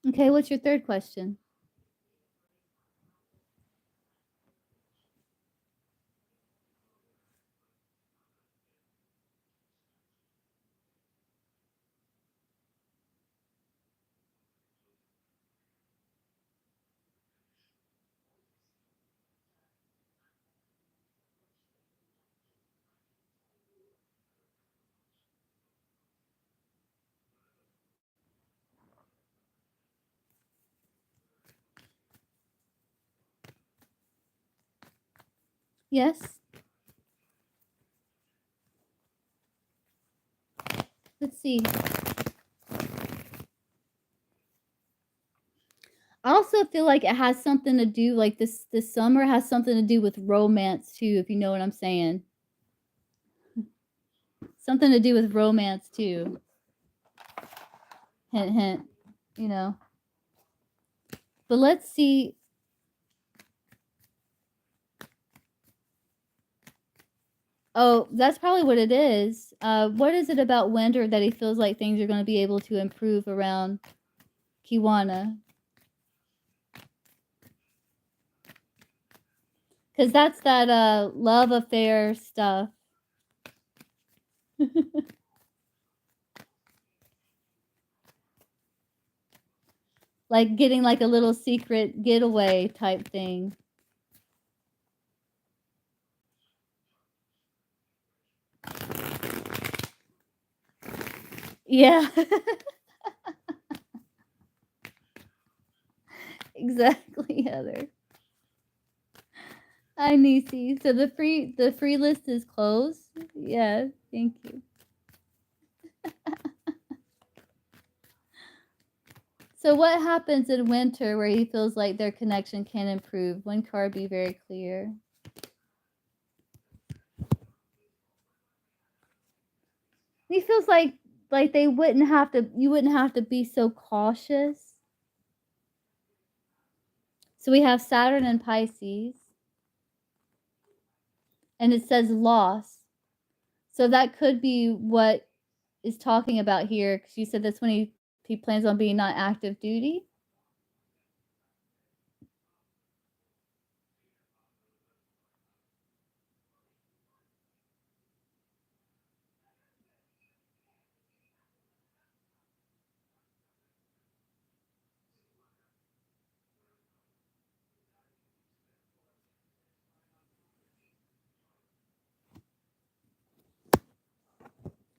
Okay, what's your third question? Yes. Let's see. I also feel like it has something to do like this summer has something to do with romance too, if you know what I'm saying. Something to do with romance too. Hint hint, you know. But let's see. Oh, that's probably what it is. What is it about winter that he feels like things are going to be able to improve around Kiwana? Because that's that love affair stuff. Like getting like a little secret getaway type thing. Yeah. Exactly, Heather. Hi, Nisi. So the free list is closed. Yeah, thank you. So what happens in winter where he feels like their connection can improve? One card be very clear. He feels like they wouldn't have to you wouldn't have to be so cautious. So we have Saturn and Pisces. And it says loss. So that could be what is talking about here because you said that's when he plans on being not active duty.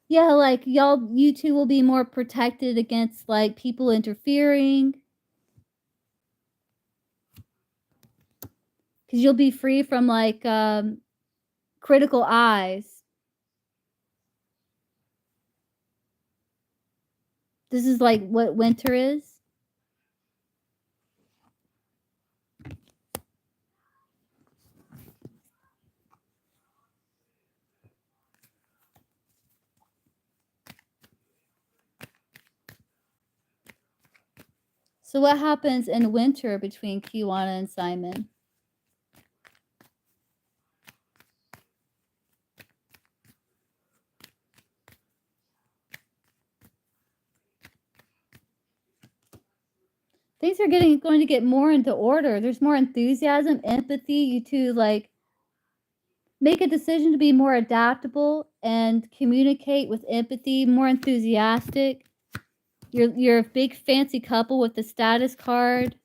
Yeah, like you two will be more protected against like people interfering because you'll be free from like critical eyes. This is like what winter is. So what happens in winter between Kiwana and Simon? Things are going to get more into order. There's more enthusiasm, empathy. You two like make a decision to be more adaptable and communicate with empathy, more enthusiastic. You're a big fancy couple with the status card.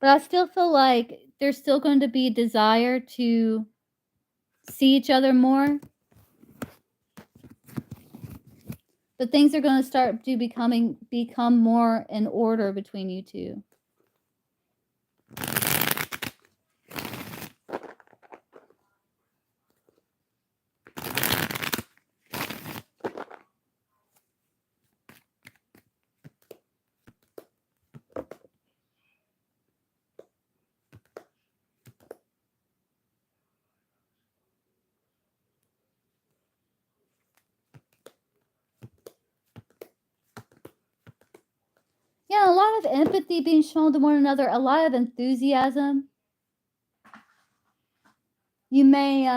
But I still feel like there's still going to be desire to see each other more. But things are going to start to become more in order between you two. lot of empathy being shown to one another, a lot of enthusiasm. You may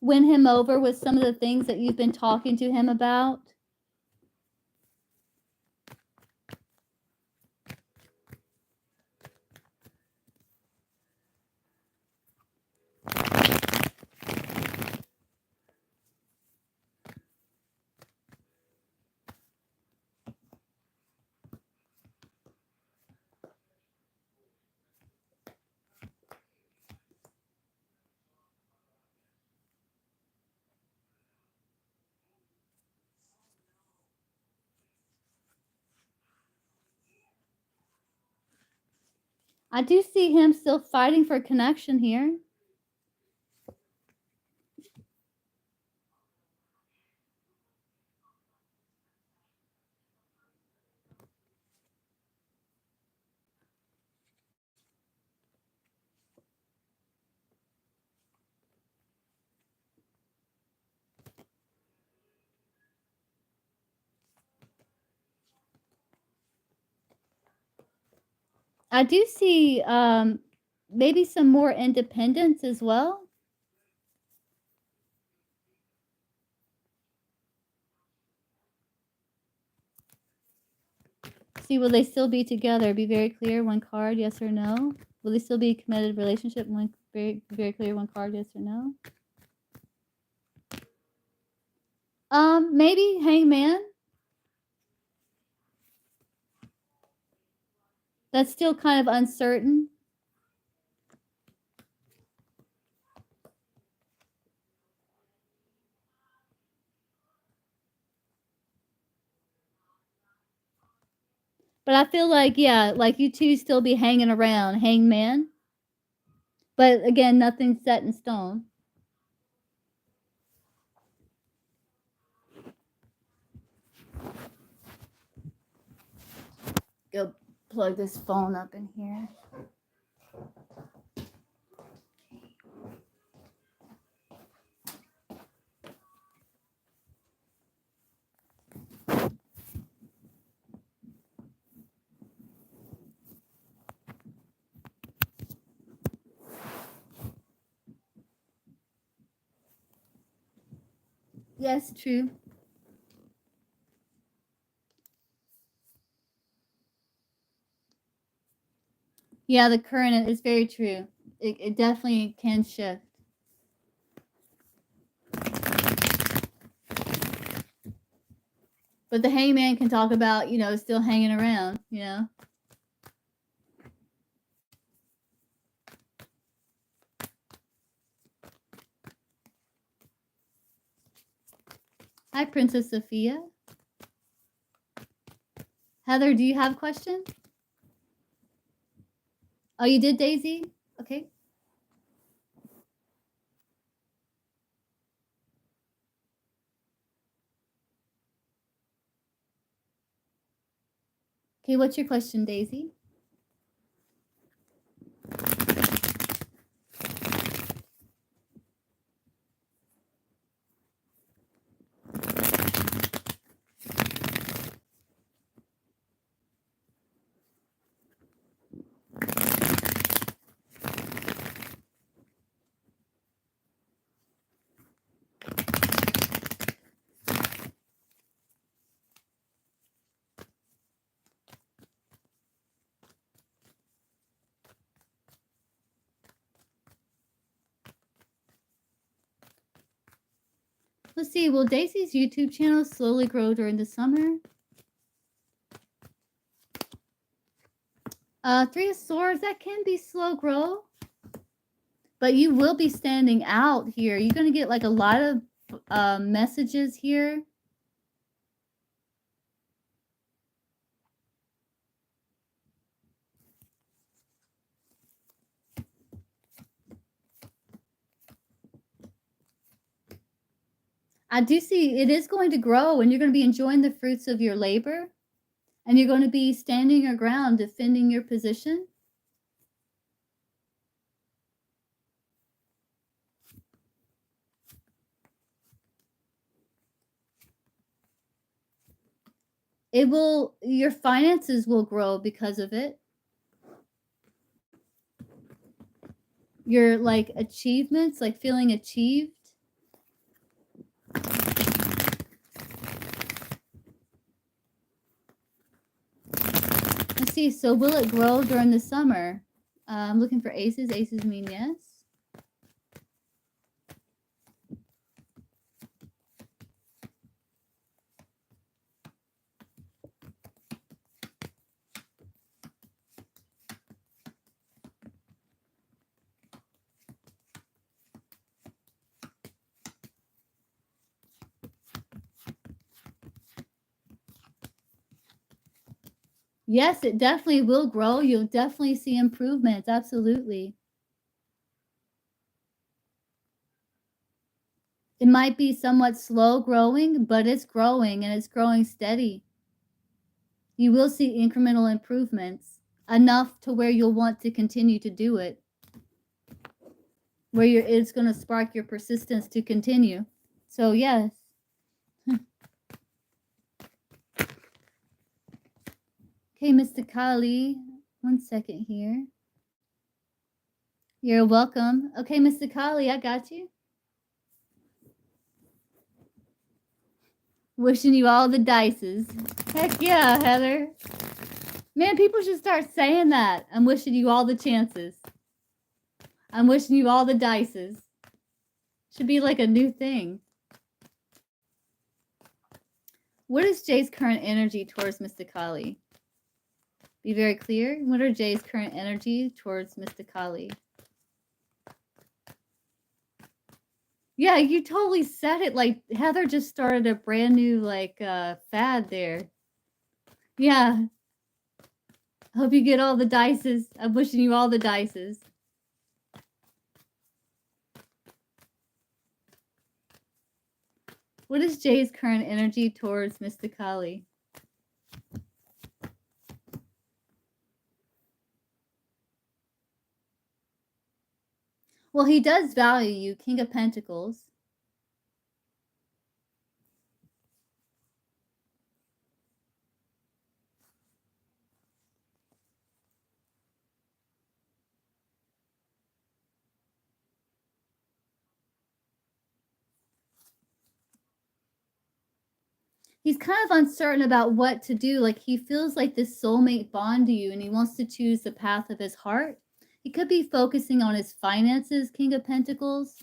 win him over with some of the things that you've been talking to him about. I do see him still fighting for connection here. I do see maybe some more independence as well. See, will they still be together? Be very clear, one card, yes or no. Will they still be a committed relationship? One very clear, one card, yes or no. Maybe hangman. That's still kind of uncertain. But I feel like, yeah, like you two still be hanging around, hangman. But again, nothing's set in stone. Go plug this phone up in here. Yes, true. Yeah, the current is very true. It definitely can shift. But the hangman can talk about, still hanging around, Hi, Princess Sophia. Heather, do you have a question? Oh, you did, Daisy? Okay. Okay, what's your question, Daisy? Let's see, will Daisy's YouTube channel slowly grow during the summer? Three of Swords, that can be slow grow. But you will be standing out here. You're going to get like a lot of messages here. I do see it is going to grow, and you're going to be enjoying the fruits of your labor, and you're going to be standing your ground, defending your position. your finances will grow because of it. Your like achievements, like feeling achieved. Let's see. So will it grow during the summer? I'm looking for aces. Aces mean yes. Yes, it definitely will grow. You'll definitely see improvements. Absolutely. It might be somewhat slow growing, but it's growing and it's growing steady. You will see incremental improvements, enough to where you'll want to continue to do it. Where it's going to spark your persistence to continue. So, yes. Okay, Mr. Kali. 1 second here. You're welcome. Okay, Mr. Kali, I got you. Wishing you all the dices. Heck yeah, Heather. Man, people should start saying that. I'm wishing you all the chances. I'm wishing you all the dices. Should be like a new thing. What is Jay's current energy towards Mr. Kali? Be very clear. What are Jay's current energy towards Mr. Kali? Yeah, you totally said it. Like Heather just started a brand new like fad there. Yeah. Hope you get all the dices. I'm wishing you all the dices. What is Jay's current energy towards Mr. Kali? Well, he does value you, King of Pentacles. He's kind of uncertain about what to do. Like he feels like this soulmate bond to you and he wants to choose the path of his heart. He could be focusing on his finances, King of Pentacles.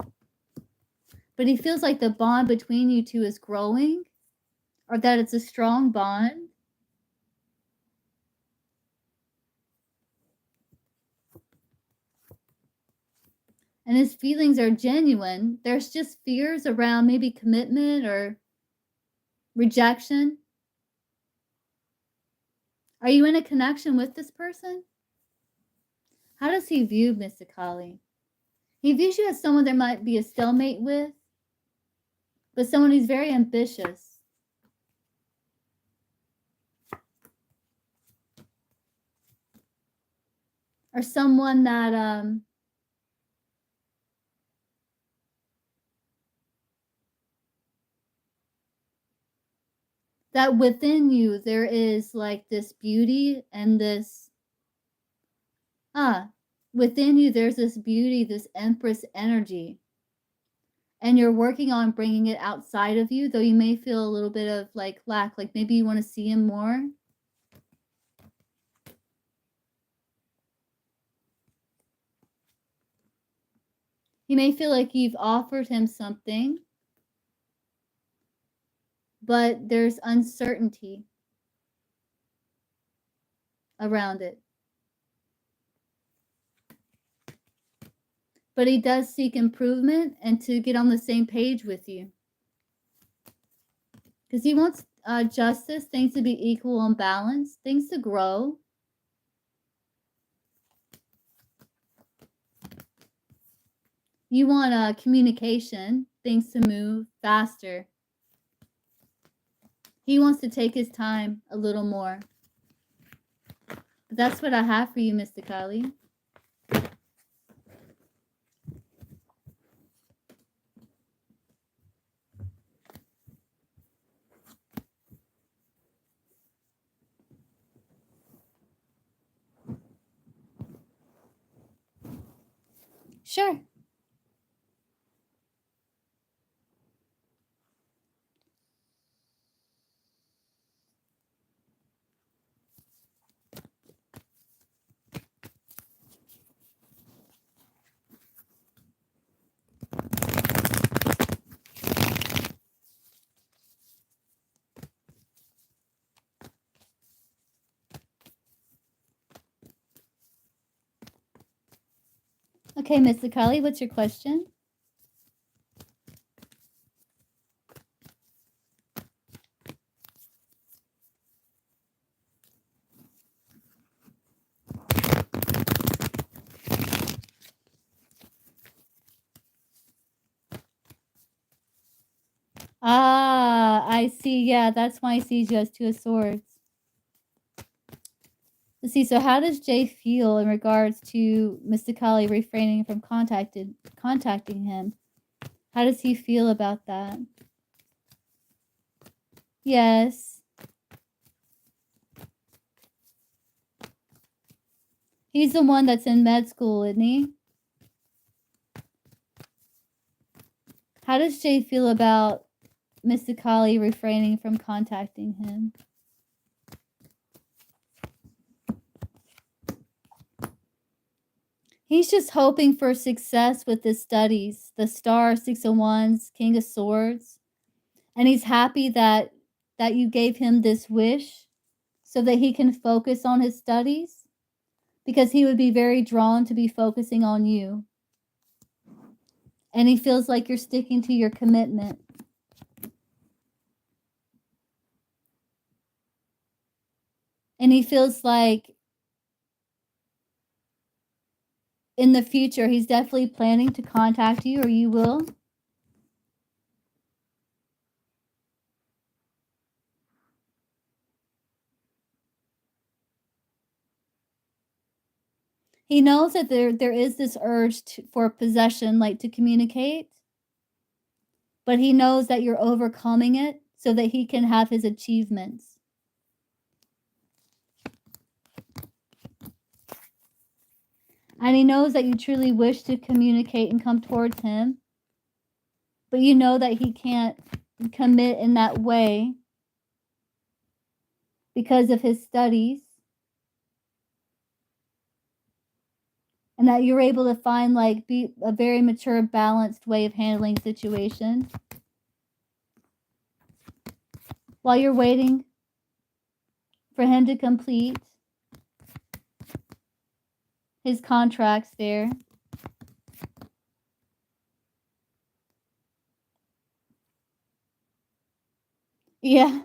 But he feels like the bond between you two is growing, or that it's a strong bond. And his feelings are genuine. There's just fears around maybe commitment or rejection. Are you in a connection with this person? How does he view Mr. Kali? He views you as someone there might be a stalemate with, but someone who's very ambitious. Or someone that within you there is like this beauty and this within you there's this beauty, this empress energy, and you're working on bringing it outside of you, though you may feel a little bit of like lack, like maybe you want to see him more. You may feel like you've offered him something, but there's uncertainty around it. But he does seek improvement and to get on the same page with you. Because he wants justice, things to be equal and balanced, things to grow. You want communication, things to move faster. He wants to take his time a little more. But that's what I have for you, Mr. Kali. Sure. Okay, Miss Akali, what's your question? Ah, I see. Yeah, that's why he sees you as Two of Swords. Let's see. So, how does Jay feel in regards to Mr. Kali refraining from contacting him? How does he feel about that? Yes, he's the one that's in med school, isn't he? How does Jay feel about Mr. Kali refraining from contacting him? He's just hoping for success with his studies. The Star, Six of Wands, King of Swords. And he's happy that you gave him this wish so that he can focus on his studies, because he would be very drawn to be focusing on you. And he feels like you're sticking to your commitment. And he feels like in the future he's definitely planning to contact you, or you will. He knows that there is this urge for possession, like to communicate, but he knows that you're overcoming it so that he can have his achievements. And he knows that you truly wish to communicate and come towards him, but you know that he can't commit in that way because of his studies. And that you're able to find be a very mature, balanced way of handling situations while you're waiting for him to complete his contracts there. Yeah.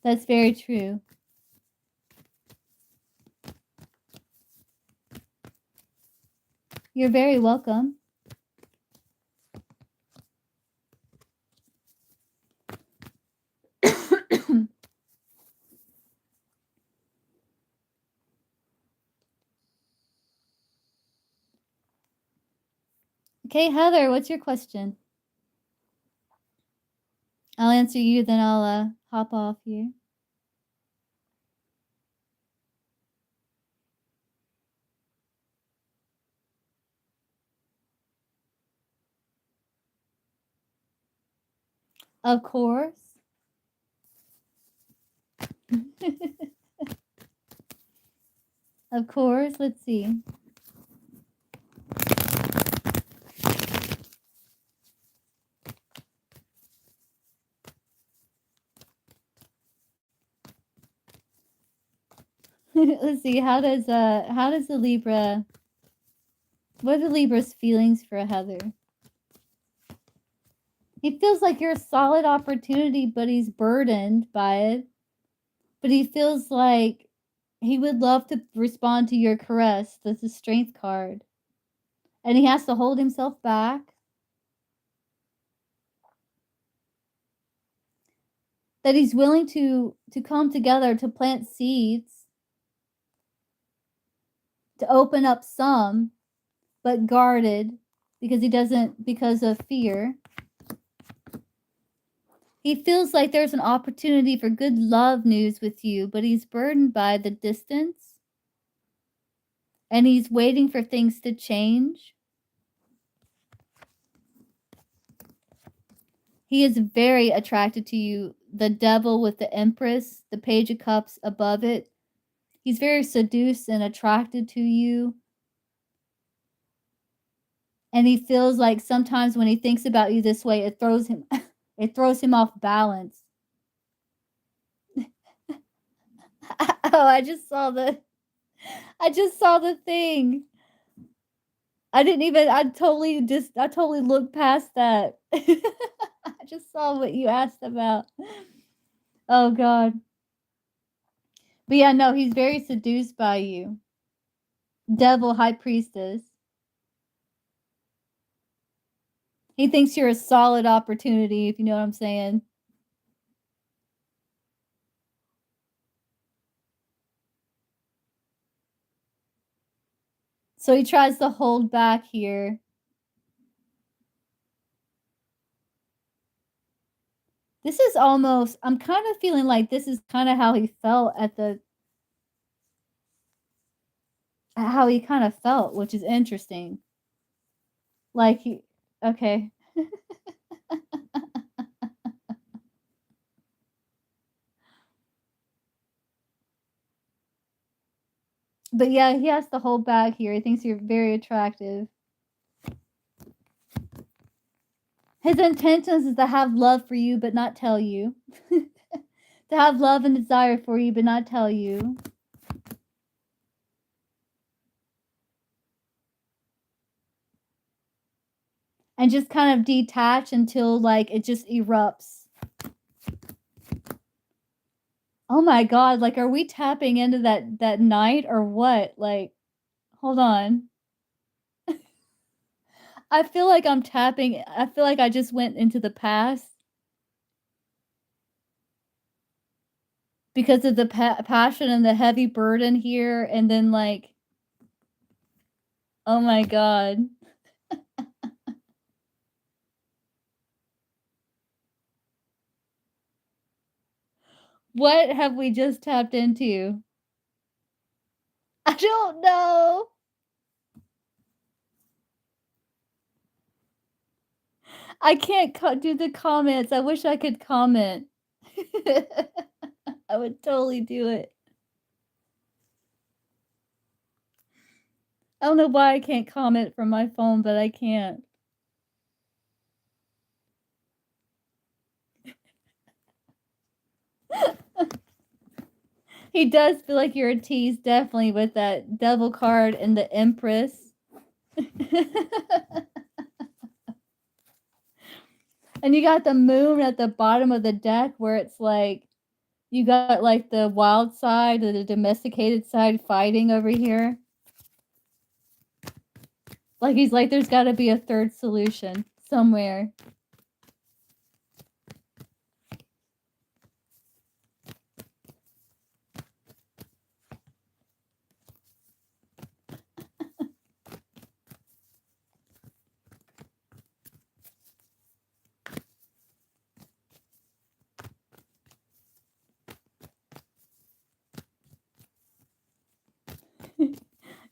That's very true. You're very welcome. Okay, Heather, what's your question? I'll answer you, then I'll hop off here. Of course. Of course. Let's see. Let's see. How does the Libra, what are the Libra's feelings for Heather? He feels like you're a solid opportunity, but he's burdened by it. But he feels like he would love to respond to your caress. That's a strength card. And he has to hold himself back. that he's willing to come together to plant seeds, to open up some, but guarded because he doesn't because of fear. He feels like there's an opportunity for good love news with you, but he's burdened by the distance and he's waiting for things to change. He is very attracted to you. The devil with the Empress, the Page of Cups above it. He's very seduced and attracted to you. And he feels like sometimes when he thinks about you this way, it throws him it throws him off balance. Oh, I just saw the thing. I totally looked past that. I just saw what you asked about. Oh god. But yeah, no, he's very seduced by you. Devil High Priestess. He thinks you're a solid opportunity, if you know what I'm saying. So he tries to hold back here. This is almost, I'm kind of feeling like this is kind of how he felt how he kind of felt, which is interesting. Like he, okay. But yeah, he has to hold back here. He thinks you're very attractive. His intentions is to have love for you, but not tell you. To have love and desire for you, but not tell you. And just kind of detach until like it just erupts. Oh my god, like are we tapping into that night or what? Like hold on. I feel like I feel like I just went into the past because of the passion and the heavy burden here and then like oh my god. What have we just tapped into? I don't know. I can't do the comments. I wish I could comment. I would totally do it. I don't know why I can't comment from my phone, but I can't. He does feel like you're a tease, definitely, with that devil card and the Empress. And you got the moon at the bottom of the deck where it's like you got like the wild side or the domesticated side fighting over here. Like he's like, there's got to be a third solution somewhere.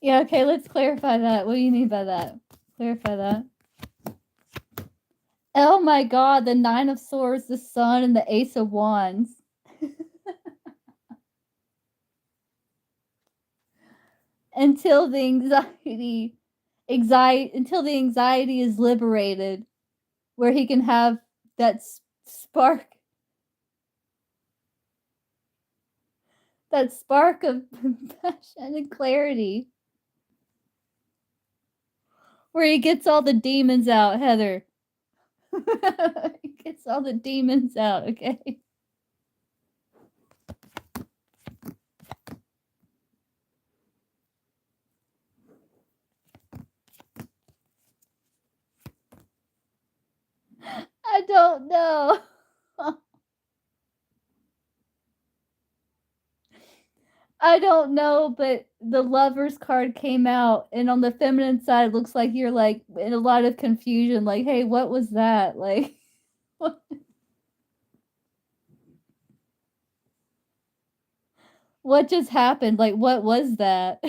Yeah, okay, let's clarify that. What do you mean by that? Clarify that. Oh my god, the Nine of Swords, the Sun, and the Ace of Wands. Until the anxiety is liberated, where he can have that spark, that spark of passion and clarity, where he gets all the demons out, Heather. He gets all the demons out, okay? I don't know. I don't know, but the Lovers card came out, and on the feminine side, it looks like you're, like, in a lot of confusion, like, "Hey, what was that?" Like, what what just happened? Like, what was that?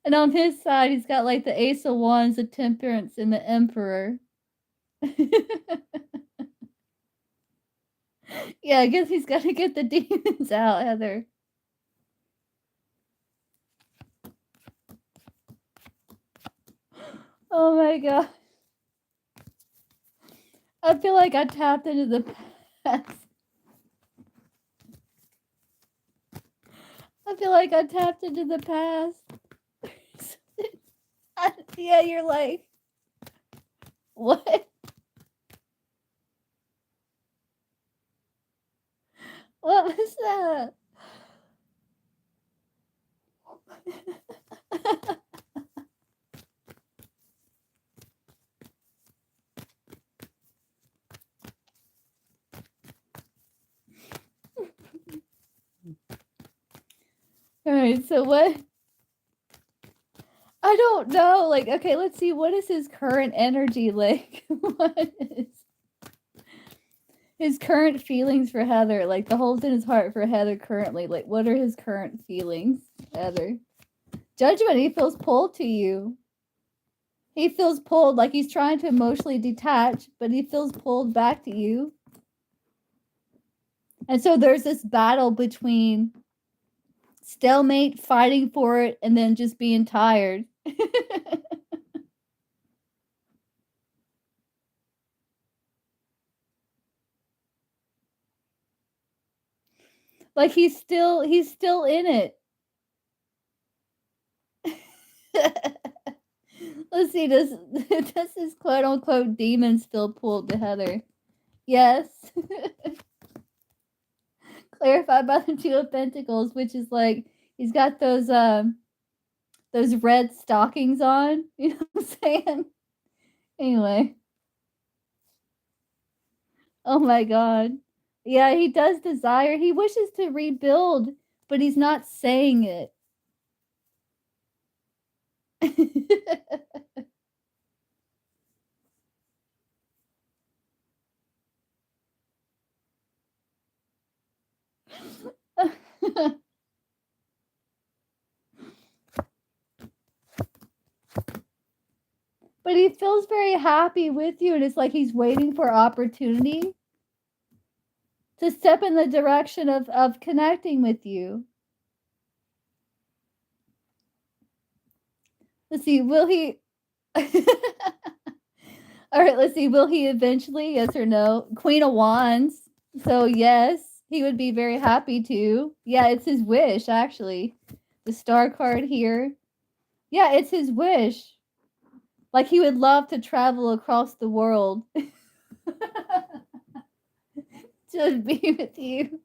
And on his side, he's got, like, the Ace of Wands, the Temperance, and the Emperor. Yeah, I guess he's gotta get the demons out, Heather. Oh my god. I feel like I tapped into the past. I feel like I tapped into the past. Yeah, you're like, "What? What was that?" Alright, so what I don't know, like, okay, let's see, what is his current energy like? What is his current feelings for Heather? Like, the holes in his heart for Heather currently, like, what are his current feelings, Heather? Judgment, he feels pulled to you. He feels pulled, like he's trying to emotionally detach, but he feels pulled back to you. And so there's this battle between stalemate, fighting for it, and then just being tired. Like he's still in it. Let's see, does his quote unquote demons feel pulled to Heather? Yes. Clarified by the Two of Pentacles, which is like he's got those red stockings on. You know what I'm saying? Anyway. Oh my god. Yeah, he does desire. He wishes to rebuild, but he's not saying it. But he feels very happy with you, and it's like he's waiting for opportunity to step in the direction of connecting with you. Let's see, will he All right, let's see, will he eventually? Yes or no? Queen of Wands. So, yes, he would be very happy to. Yeah, it's his wish, actually. The star card here. Yeah, it's his wish. Like he would love to travel across the world to be with you.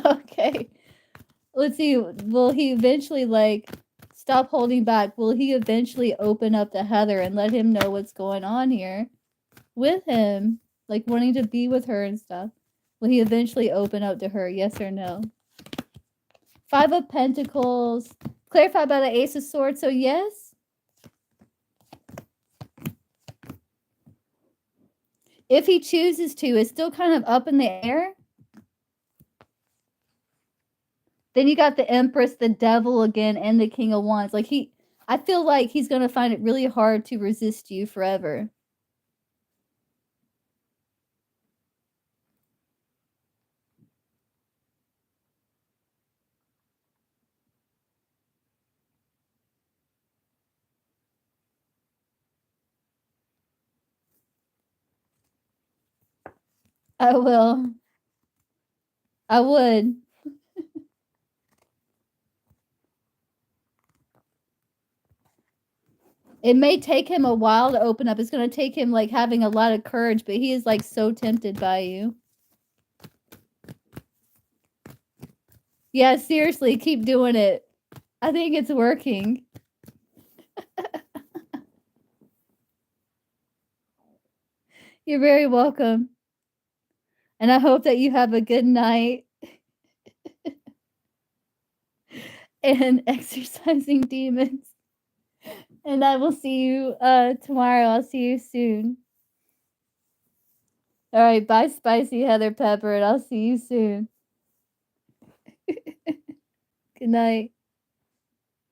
Okay. Let's see. Will he eventually like stop holding back? Will he eventually open up to Heather and let him know what's going on here with him? Like wanting to be with her and stuff. Will he eventually open up to her? Yes or no? Five of Pentacles. Clarified by the Ace of Swords. So yes. If he chooses to, it's still kind of up in the air. Then you got the Empress, the Devil again, and the King of Wands. Like I feel like he's gonna find it really hard to resist you forever. I will. I would. It may take him a while to open up. It's gonna take him, like, having a lot of courage, but he is, like, so tempted by you. Yeah, seriously, keep doing it. I think it's working. You're very welcome. And I hope that you have a good night and exercising demons. And I will see you tomorrow. I'll see you soon. All right, bye, Spicy Heather Pepper, and I'll see you soon. Good night.